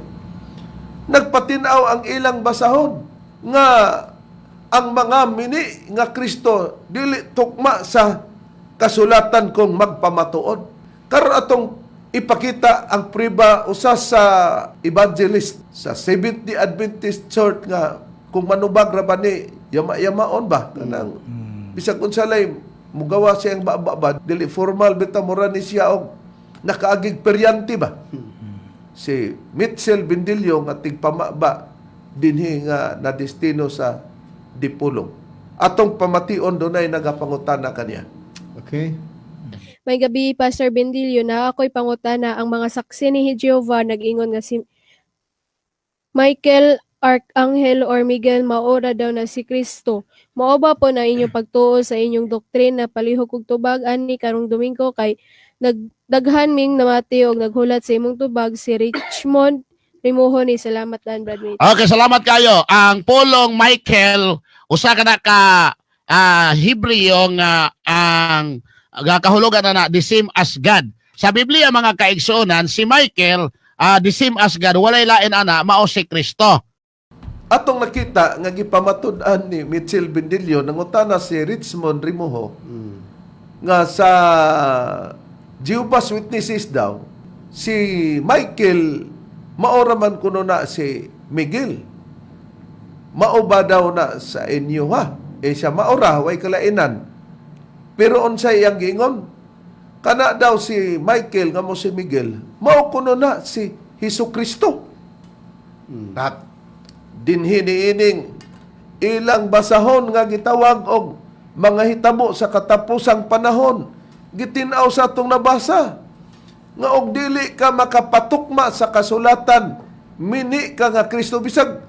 nagpatinaw ang ilang basahon nga ang mga mini nga Kristo dili tukma sa kasulatan kung magpamatuod. Karon atong ipakita ang priba usa sa evangelist sa Seventh-day Adventist Church nga kung manubag ra ba ni yama-yamaon ba kanang bisag unsalay mugawa siyang bababa, dili formal bitaw mura ni siya og nakaagig peryanti ba. Si Mitchell Bindilyo nga tigpamaba dinhi nga na destino sa Dipulong. Atong pamation dunay nagapangutana kaniya. Okay. May gabi, Pastor Bendilio, na ako'y pangutana ang mga saksi ni Jehovah nag-ingon nga si Michael Archangel or Miguel maora daw na si Kristo. Mao ba po na inyong pagtuo sa inyong doktrina palihog ug tubag ani karong Domingo kay nagdaghan ming namati og naghulat sa imong tubag si Richmond Rimuho ni salamat dan Bradley. Okay, salamat kayo. Ang pulong Michael, usa ka na ka Hebreo nga ang kahulugan na the same as God. Sa Biblia mga kaigsuonan, si Michael the same as God, walay lain ana mao si Kristo. Atong nakita nga gipamatud-an ni Mitchell Bindilyo nangutana si Richmond Rimuho nga sa Jehovah's Witnesses daw si Michael maora man kuno na si Miguel. Mao ba daw na sa inyo ha? Siya maora way kalainan. Pero unsay iyang giingon? Kana daw si Michael nga mo si Miguel, mao kuno na si Hesukristo. At dinhi niining ilang basahon nga gitawag og mga hitabo sa katapusang panahon. Gitinaw sa atong nabasa nga og dili ka makapatukma sa kasulatan, mini ka nga Kristo, bisag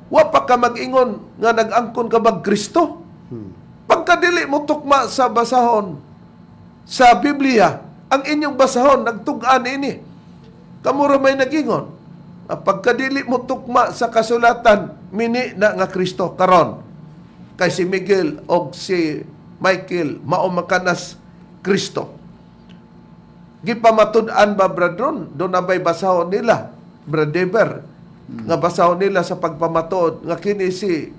wa pa ka mag-ingon nga nag-angkon ka bag Kristo. Pagka dili mo tukma sa basahon sa Biblia, ang inyong basahon nagtug-an ini. Kamura may nagingon, pagkadili mo tukma sa kasulatan, mini na nga Kristo karon. Kay si Miguel o si Michael mao makanas Kristo. Gipamatud-an ba, bradron? Doon na ba'y basahon nila, Bradeber, nga basahon nila sa pagpamatuod, nga kini si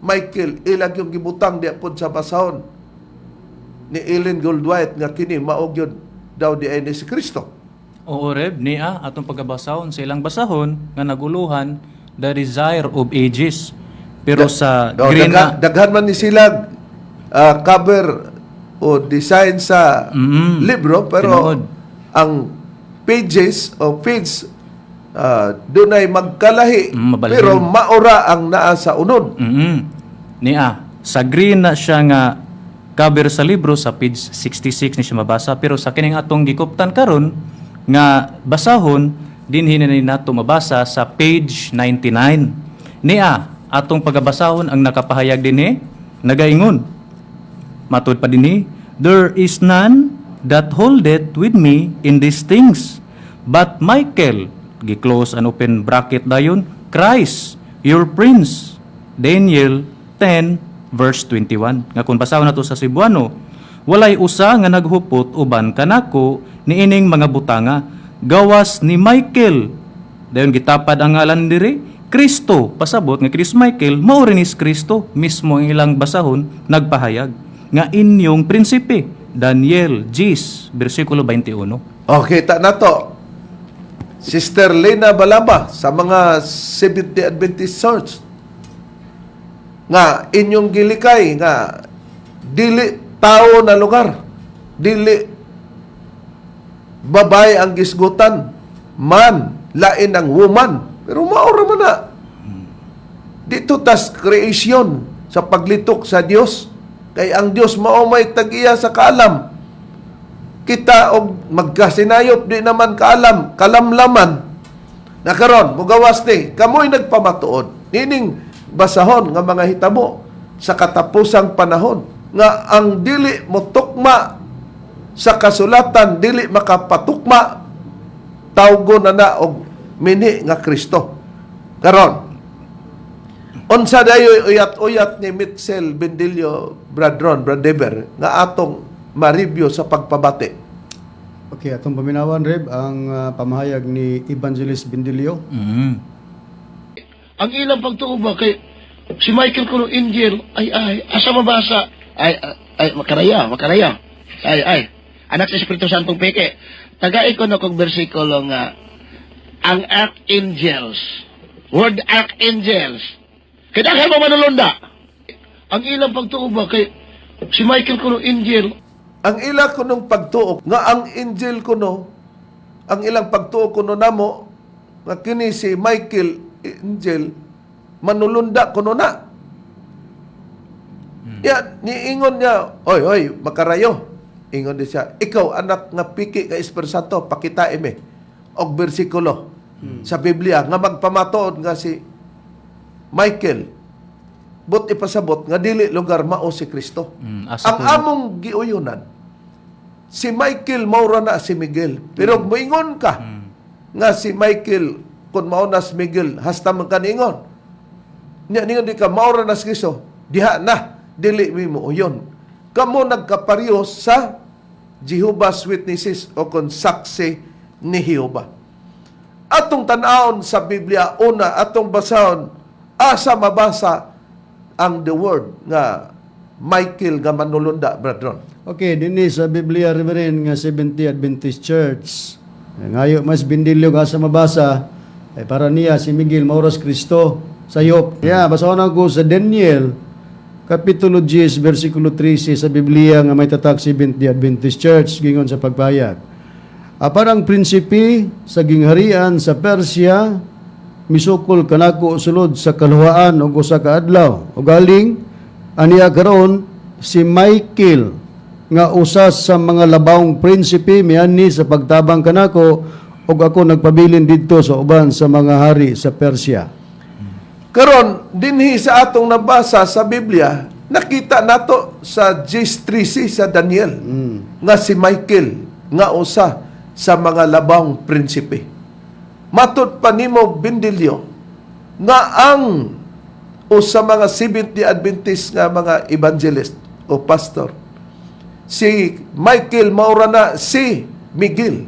Michael, ilag yung gibutang diya po sa basahon ni Ellen Goldwhite, nga kini maog yun daw di ay ni si Kristo. Oo, Reb, niya atong pagkabasahon sa ilang basahon nga naguluhan the desire of ages. Pero sa green na Daghan man ni silag cover o design sa libro, pero tinuod. ang pages o page doon ay magkalahi, mabalhin. pero maura ang naa sa unod. Niya, sa green na siya nga cover sa libro sa page 66 ni siya mabasa, pero sa kining atong gikuptan karon nga basahon dinhi na nato mabasa sa page 99. Niya, atong pagabasahon ang nakapahayag dinhi nagaingon. Matud pa dinhi, there is none that holdeth with me in these things, but Michael, gi-close and open bracket dayon, Christ, your prince. Daniel 10 verse 21. Nga kung basahon nato sa Cebuano, walay usa nga naghupot uban kanako niining mga butanga, gawas ni Michael. Dayon gitapad ang ngalan diri, Kristo. Pasabot nga Chris Michael, mao rin is Kristo mismo ang ilang basahon nagpahayag nga inyong prinsipe. Daniel 10 bersikulo 21. Okay, ta nato. Sister Lena Balaba sa mga Seventh-day Adventist Church nga inyong gilikay nga dili tao na lugar, dili babay ang gisgutan, man lain ang woman, pero maura man na dito tas creation sa paglitok sa Dios, kay ang Dios mao may tag-iya sa kaalam. Kita og magkasinayop di naman kaalam, kalamlaman na karon mugawas ni kamoy nagpamatuod nining basahon nga mga hitabo sa katapusang panahon nga ang dili mo tukma sa kasulatan, dili makapatukma, tawgo na og mini nga Kristo. Karon unsa dayoy uyat-uyat ni Mitchell Bendilio Bradeber nga atong ma-review sa pagpabati. Okay, atong paminawan, Reb, ang pamahayag ni Evangelist Bendilio. Ang ilang pagtuuba kay si Michael kuno angel ay asa mabasa ay makaraya ay anak sa Espiritu Santong peke tagay ko na kog bersikulo nga ang archangels word archangels kaya mo manulunda ang ilang pagtuuba kay si Michael kuno angel Ang ila kunong pagtuok nga ang angel kuno, ang ilang pagtuok kuno namo nga kini si Michael angel manulunda kuno na. Ya, niingon niya, oy, makarayo. Ingon di siya, ikaw anak nga piki ka Espiritu Santo, pakita ime og bersikulo sa Biblia nga magpamatuod nga si Michael but ipasabot nga dili lugar mao si Kristo. Ang among giuyunan si Michael maura na si Miguel. Pero moingon ka nga si Michael kun mao na si Miguel hasta man kaningon. Nya ningon di ka maura na si Kristo. Diha na dili mi mo uyon. Kamo nagkapareho sa Jehovah's Witnesses o kon saksi ni Jehova. Atong tan-awon sa Biblia, una atong basahon asa mabasa ang the word nga Michael nga manulunda, brethren. Okay, dinhi sa Biblia, Reverend, nga Seventh-day Adventist Church. Ngayo, mas Bendilio nga sa mabasa, ay para niya si Miguel Mauros Cristo sayop. Yeah, basahon ako sa Daniel, Kapitulo 10, versikulo 13 sa Biblia nga may tatak Seventh-day Adventist Church, gingon sa pagpayag. Aparang prinsipi sa gingharian sa Persia, misukol kanako sulod sa kaluhaan og usa ka adlaw. O galing aniya karon si Michael nga usa sa mga labawong prinsipe miani sa pagtabang kanako ug ako nagpabilin didto sa uban sa mga hari sa Persia. Karon dinhi sa atong nabasa sa Biblia, nakita nato sa G3C sa Daniel nga si Michael nga usa sa mga labang prinsipe. Matud pa nimo Bindilyo nga ang usa mga Seventh Adventist nga mga evangelist o pastor, si Michael maura na si Miguel.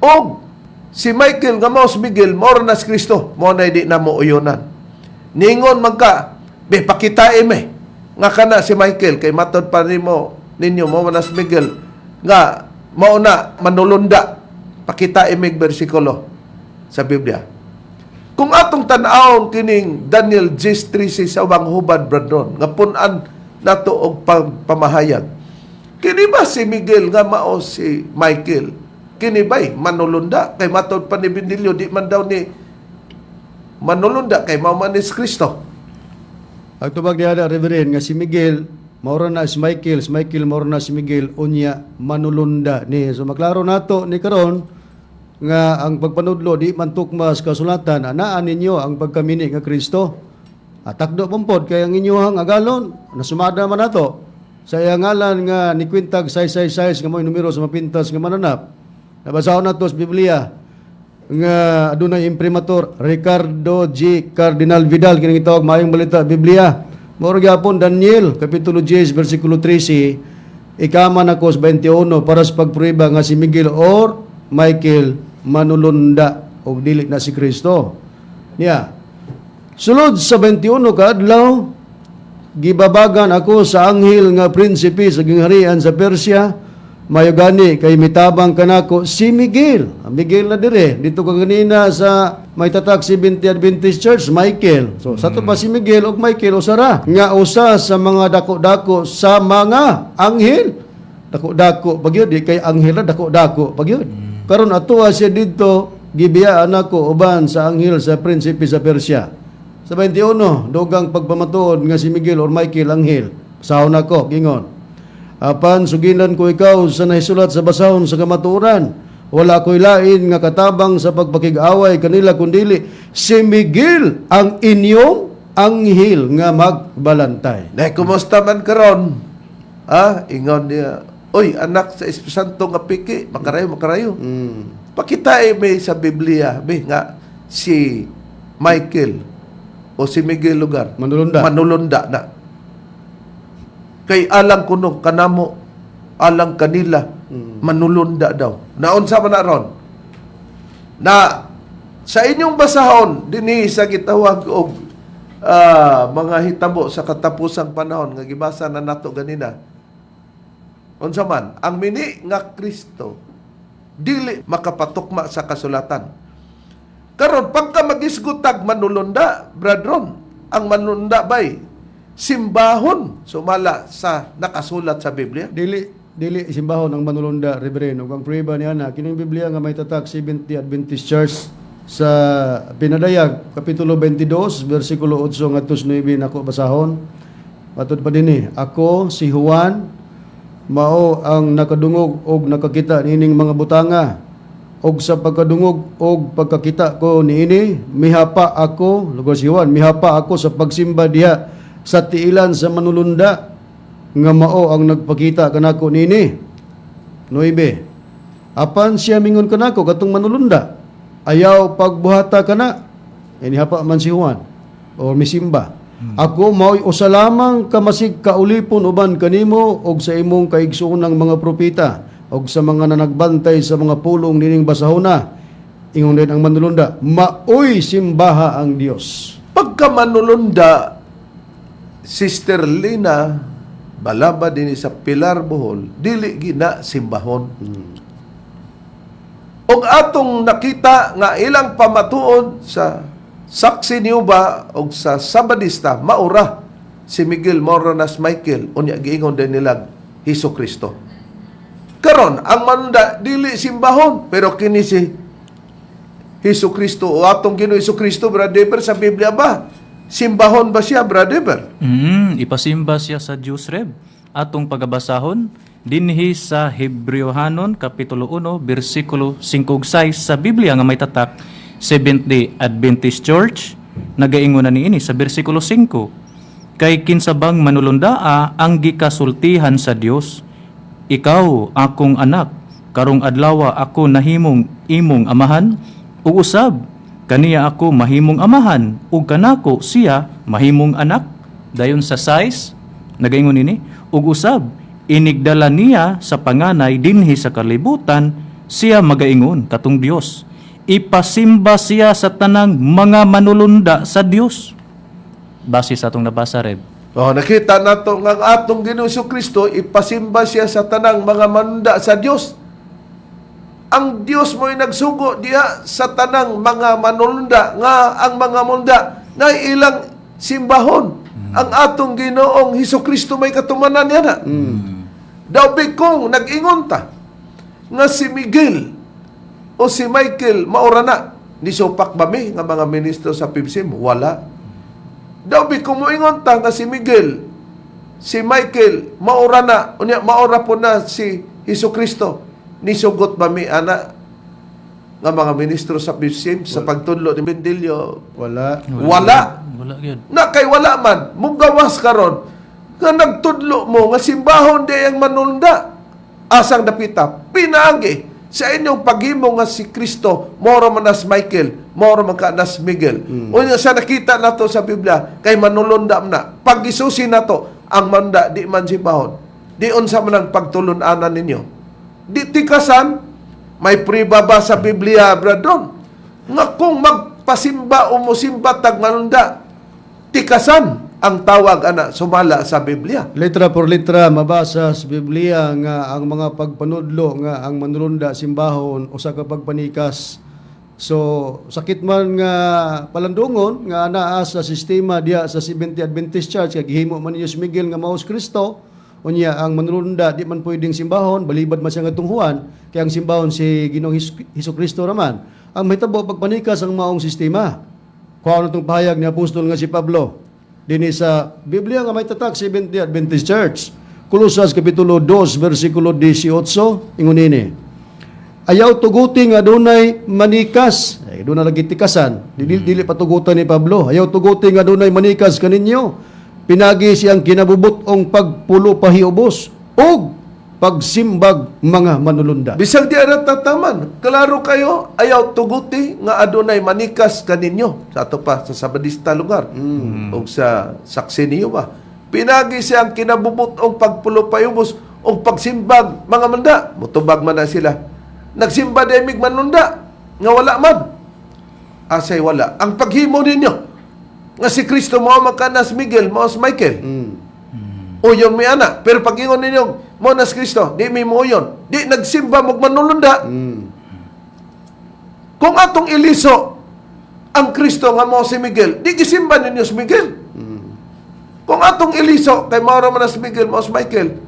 O si Michael nga mao si Miguel maura na si Kristo, mao na di na mo uyonan. Ningon magka, be pakitae me nga kana si Michael kay matud pa nimo ninyo mao na si Miguel nga mao na manulunda. Pakitae mig bersikulo sa Biblia. Kung atong tan-awon kining Daniel 10:13 sa ubang hubad bradron nga pun-an nato og pamahayag. Kini ba si Miguel nga mao si Michael? Kini ba'y manulunda kay matod pa ni Bindilyo di man daw ni manulunda kay mao man ni Kristo. Ang tubag niya Reverend nga si Miguel maura na si Michael maura na si Miguel unya manulunda ni. So maklaro nato ni karon nga ang pagpanudlo di man tukma sa kasulatan anaan ninyo ang pagkamini nga Kristo. Atakdo pumpod kay ang inyohang agalon nasumada man nato sa iyang ngalan nga ni Quintag 666 nga mo numero sa mapintas nga mananap. Nabasahon nato sa Biblia nga adunay imprimatur Ricardo G. Cardinal Vidal kini gitawag maayong balita Biblia. Mao gyapon Daniel kapitulo 10 bersikulo 13 ikama na ko sa 21 para sa pagprueba nga si Miguel or Michael manulunda o dili na si Kristo. Niya. Sulod sa 21 ka adlaw, gibabagan ako sa anghel nga prinsipe sa gingharian sa Persia, mayo gani kay mitabang kanako si Miguel. Miguel na dire dito ka ganina sa may tatak 70 Adventist Church, Michael. So sa to pa si Miguel ug Michael usara nga usa sa mga dako-dako sa mga anghel. Dako-dako pagyud di kay anghel na dako-dako pagyud. Karon atuwa siya dito gibiyaan ako uban sa anghel sa prinsipe sa Persia. Sa 21 dugang pagpamatuod nga si Miguel or Michael anghel. Sahon ako gingon. Apan sugilan ko ikaw sa nahisulat sa basahon sa kamatuoran. Wala ko'y lain nga katabang sa pagpakig-away kanila kundili si Miguel ang inyong anghel nga magbalantay. Na kumusta man karon? Ingon niya, oy, anak sa Espiritu Santo nga piki, makarayo. Pakitae may sa Biblia, be nga si Michael o si Miguel lugar. Manulunda na. Kay alang kuno kanamo, alang kanila, manulunda daw. Naon sa man na ron? Na sa inyong basahon, dinhi sa gitawag og mga hitabo sa katapusang panahon nga gibasa na nato ganina. Unsa man, ang mini nga Kristo dili makapatukma sa kasulatan. Karon pagka magisgutag manulunda, bradron, ang manulunda bay simbahon sumala sa nakasulat sa Biblia. Dili simbahon ang manulunda Reverend ug ang prueba niya na kining Biblia nga may tatak 70 Adventist Church sa Pinadayag kapitulo 22 bersikulo 8 ngadto 9 nako basahon. Matud pa dinhi, ako si Juan mao ang nakadungog og nakakita niining mga butanga og sa pagkadungog og pagkakita ko niini mihapa ako lugar si Juan mihapa ako sa pagsimba diha sa tiilan sa manulunda nga mao ang nagpakita kanako niini. 9. Apan siya mingon kanako katong manulunda ayaw pagbuhata kana inihapa man si Juan o misimba. Ako mao'y usa lamang kamasig kaulipon uban kanimo og sa imong kaigsuonang mga propeta og sa mga nanagbantay sa mga pulong nining basahona. Ingon din ang manulunda, mao'y simbaha ang Dios. Pagka manulunda, Sister Lina balaba din sa Pilar Bohol, dili gina simbahon. Og atong nakita nga ilang pamatuod sa saksi niyo ba og sa Sabadista maura si Miguel Moronas Michael unya giingon din nila Hesus Kristo. Karon ang manunda dili simbahon pero kini si Hesus Kristo o atong Ginoo Hesus Kristo, Brother Eber, sa Biblia ba? Simbahon ba siya, Brother Eber? Ipasimba siya sa Diyos Reb. Atong pagabasahon, dinhi sa Hebrewhanon, Kapitulo 1, versikulo 5-6 sa Biblia nga may tatak, Seventh-day Adventist Church, nagaingon na niini sa versikulo 5, kay kinsabang manulundaa ang gikasultihan sa Dios, ikaw akong anak, karong adlawa ako nahimong imong amahan, ug usab kaniya ako mahimong amahan, ug kanako siya mahimong anak. Dayon sa 6, nagaingon nini, ug usab inigdala niya sa panganay dinhi sa kalibutan, siya magaingon katong Dios. Ipasimba siya sa tanang mga manulunda sa Dios. Base sa atong nabasa, Reb. Nakita nato nga ang atong Ginoo Hesus Kristo, ipasimba siya sa tanang mga manunda sa Dios. Ang Dios mo'y nagsugo diha sa tanang mga manulunda nga ang mga munda na ilang simbahon. Ang atong Ginoong Hesus Kristo may katumanan yan. Daw kung nag-ingon ta nga si Miguel o si Michael maura na, ni supak ba mi nga mga ministro sa PIBSIM? Wala. Daw kung moingon ta nga si Miguel, si Michael maura na, unya maura po na si Hesus Kristo, ni sugot ba mi ana nga mga ministro sa PIBSIM sa pagtudlo ni Bendilyo? Wala. Wala. Wala gyud. Na kay wala man, mugawas karon nga nagtudlo mo nga simbahon di ang manunda. Asang dapita, pinaagi sa inyong paghimo nga si Kristo, moro man as Michael, moro man ka nas Miguel. Unya sa nakita nato sa Biblia, kay manulunda na. Pag isusi nato, ang manda di man simbahon. Di unsa man ang pagtulun-anan ninyo. Di tikasan, may priba ba sa Biblia, bradron? Nga kung magpasimba o musimba tag manunda, tikasan ang tawag ana sumala sa Biblia. Letra por letra mabasa sa Biblia nga ang mga pagpanudlo nga ang manulunda simbahon usa ka pagpanikas. So sakit man nga palandungon nga anaa sa sistema diya sa Seventh-day Adventist Church kay gihimo man ni Miguel nga maos Kristo, unya ang manulunda di man pwedeng simbahon, balibad man siya nga tunghuan, kay ang simbahon si Ginoong Hesus Kristo raman. Ang mahitabo pagpanikas ang maong sistema. Kuha tong pahayag ni apostol nga si Pablo dinhi sa Biblia nga may tatak Seventh-day Adventist Church. Kolosas Kapitulo 2, versikulo 18, ingon ini. Ayaw tuguti nga dunay manikas. Ay, doon na lagi tikasan. Dili patugutan ni Pablo. Ayaw tuguti nga dunay manikas kaninyo. Pinagi siyang kinabubot-ong pagpulo pahiubos o pagsimbag mga manulunda. Bisag di arat tataman, klaro kayo, ayaw tuguti nga adunay manikas kaninyo. Sa ato pa, sa Sabadista lugar. O sa saksi niyo ba. Pinagi siyang kinabubot o pagpulo payubos o pagsimbag mga manda. Mutubag man na sila. Nagsimba demig manunda, nga wala man. Asay wala. Ang paghimo ninyo, nga si Kristo mo makanas Miguel, mo Michael. Uyon may anak. Pero pag ingon ninyo, mo nas Kristo, di may mo uyon. Di nagsimba magmanulunda. Kung atong iliso ang Kristo nga mo si Miguel, di gisimba ninyo si Miguel. Kung atong iliso, kay maura man nas Miguel, mo Michael,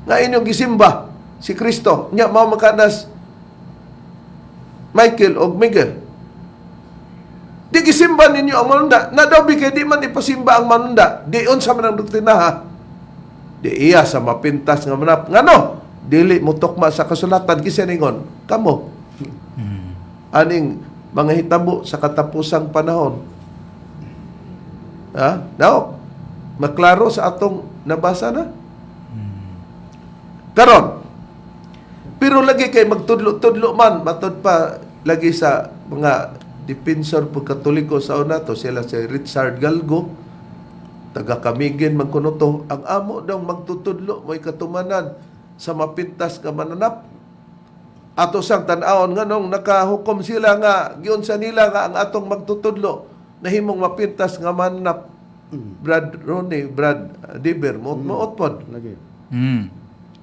nga inyong gisimba si Kristo, nya mao makanas Michael o Miguel. Di gisimba ninyo ang manunda. Nadabi kay di man ipasimba ang manunda. Di unsa man ang doktrina ha. Di iya sa mapintas nga manap. Ngano? Dili mo tukma sa kasulatan kisaningon. Kamo. Aning mga hitabo sa katapusang panahon. Ha? Daw. Maklaro sa atong nabasa na. Karon. Pero lagi kay magtudlo-tudlo man matud pa lagi sa mga dipensor po Katoliko sa una to, sila si Richard Galgo, taga Kamigin man kuno to, ang amo daw magtutudlo mo'y katumanan sa mapintas ka mananap. Ato sang tan-aon nga nung nakahukom sila nga giunsa nila nga ang atong magtutudlo nahimong mapintas nga mananap. Brad Ronnie, Brad Diber, muot pod. Lagi.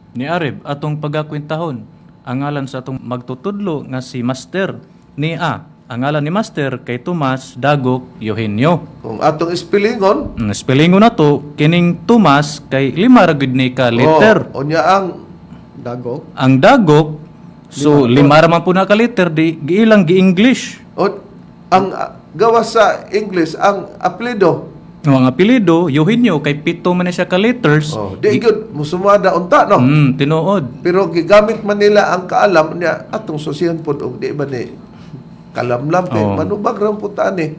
Ni Arib, atong pagakwintahon, ang ngalan sa atong magtutudlo nga si Master ni ang ngalan ni Master kay Tomas Dagok Eugenio. Kung atong ispelingon, Spellingon na to, kining Tomas kay lima ra gud ni ka letter. Onya ang Dago. Ang Dagok, so lima ra man po na ka letter, di giilang gi-English. O, ang gawa sa English, ang apelido. Ang apelido, Eugenio, kay pito man na siya ka letters. Di gyud musumada unta, no? Tinuod. Pero gigamit man nila ang kaalam niya atong susihan pod og di ba ni kalamlam kay manubag ra pud ta ni.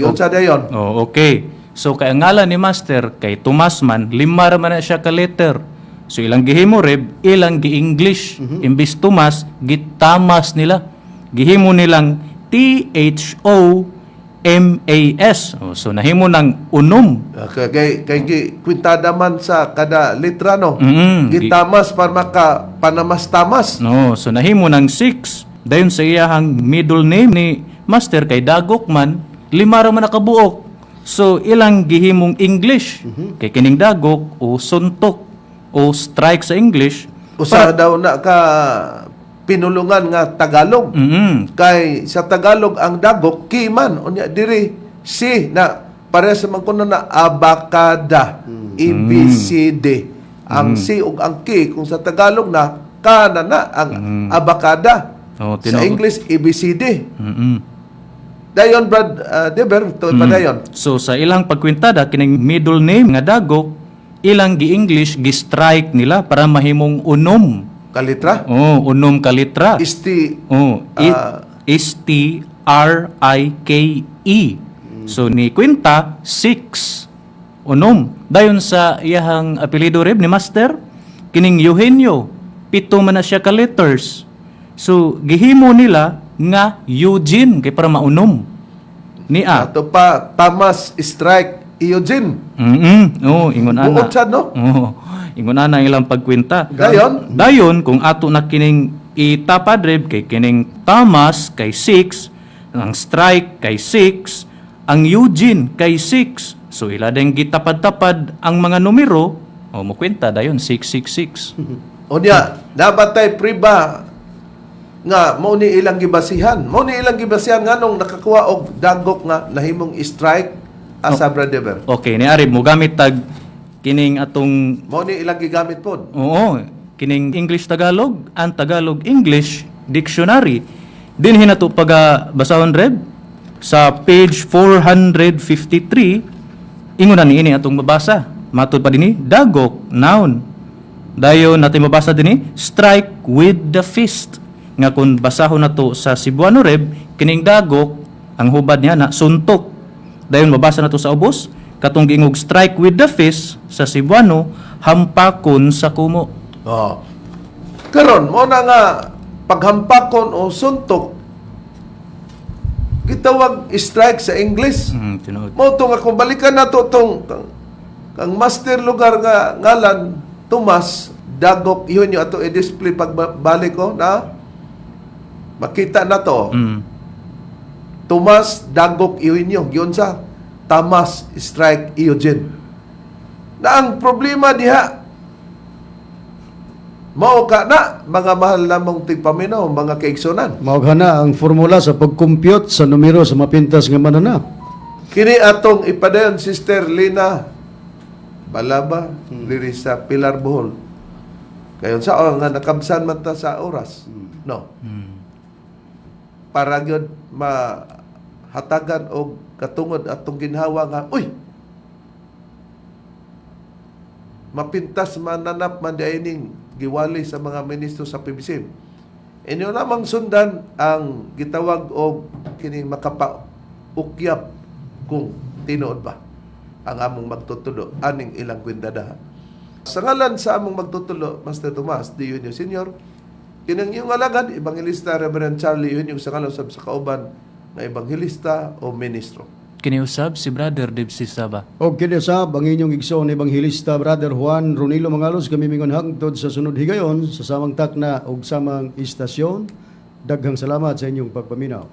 Yun sa dayon. Okay. So, kay ang ngalan ni Master, kay Tomas man, 5 man na siya ka letter. So, ilang gihimo reb, ilang gi-English. Imbis Tomas, gitamas nila. Gihimo nilang THOMAS. So, nahimo ng unom. Kay kwintada man sa kada litra, no? Gitamas para maka panamas-tamas. No, so nahimo ng 6. Dayon sa iyahang middle name ni Master kay Dagok man, 5 ra man nakabuok. So ilang gihimong English kay kining Dagok o suntok o strike sa English. Usa daw na ka pinulungan nga Tagalog. Kay sa Tagalog ang dagok kiman unya diri si na pareha sa man kuno na abakada. ABCD. Ang si ug ang ki kung sa Tagalog na kana na ang abakada. Sa English ABCD. Dayon Brad Deber to padayon. So sa ilang pagkwintada kining middle name nga Dagok, ilang gi-English gi-strike nila para mahimong unom. Kalitra? Unom ka litra. Isti STRIKE. So ni kwinta 6 unom. Dayon sa iyahang apelyido rib ni Master kining Eugenio, 7 man na siya ka letters. So gihimo nila nga Eugene kay para maunom. Nia. ato pa Thomas Strike Eugene. Ingon ana. Buot sad, no? Ingon ana ilang pagkwenta. Dayon kung ato na kining itapad rib kay kining Thomas kay 6, ang Strike kay 6, ang Eugene kay 6. So ila ding gitapad-tapad ang mga numero, mo kwenta dayon 666. Unya, nabatay priba nga mao ni ilang gibasihan. Mao ni ilang gibasihan nganong nakakuha og dagok nga nahimong strike asa Brad Deber. Okay, niari mo gamit tag kining atong Mao ni ilang gigamit pod. kining English Tagalog, ang Tagalog English dictionary. Dinhi nato basahon reb sa page 453 ingon na niini atong mabasa. Matud pa dinhi dagok noun. Dayon natin mabasa dinhi strike with the fist. Nga kung basahon nato sa Cebuano reb kining dagok ang hubad niya na suntok. Dayon mabasa nato sa ubos katong giingog strike with the fist sa Cebuano hampakon sa kumo. Karon mo na nga paghampakon o suntok gitawag strike sa English. Tinuod. Mo to nga kung balikan nato tong kang master lugar nga ngalan Tomas Dagok yun yung ato i-display pagbalik ko na makita na to. Tomas Dagok Eugenio yun sa Thomas Strike Eugene. Na ang problema diha mao ka na mga mahal namong tigpaminaw mga kaigsunan. Maugana ang formula sa pag-compute sa numero sa mapintas nga mananap. Kini atong ipadayon Sister Lina Balaba diri sa Pilar Bohol. Kayon sa nga nakamsan man ta sa oras. No. Para gyud mahatagan og katungod atong ginhawa nga mapintas mananap man diining giwali sa mga ministro sa PBC. Inyo namang sundan ang gitawag og kining makapaukyap kung tinuod ba ang among magtutulo aning ilang kwindadahan. Sa ngalan sa among magtutulo, Master Tomas D. Eugenio Sr., kinang iyong alagad, Evangelista Reverend Charlie Eugenio sa ngalan sa kauban na Evangelista o Ministro. Kiniusab si Brother Dibsi Saba. O kinasab ang inyong igsoon Evangelista Brother Juan Ronilo Mangalos kami mingon hangtod sa sunod higayon sa samang takna ug samang istasyon. Daghang salamat sa inyong pagpaminaw.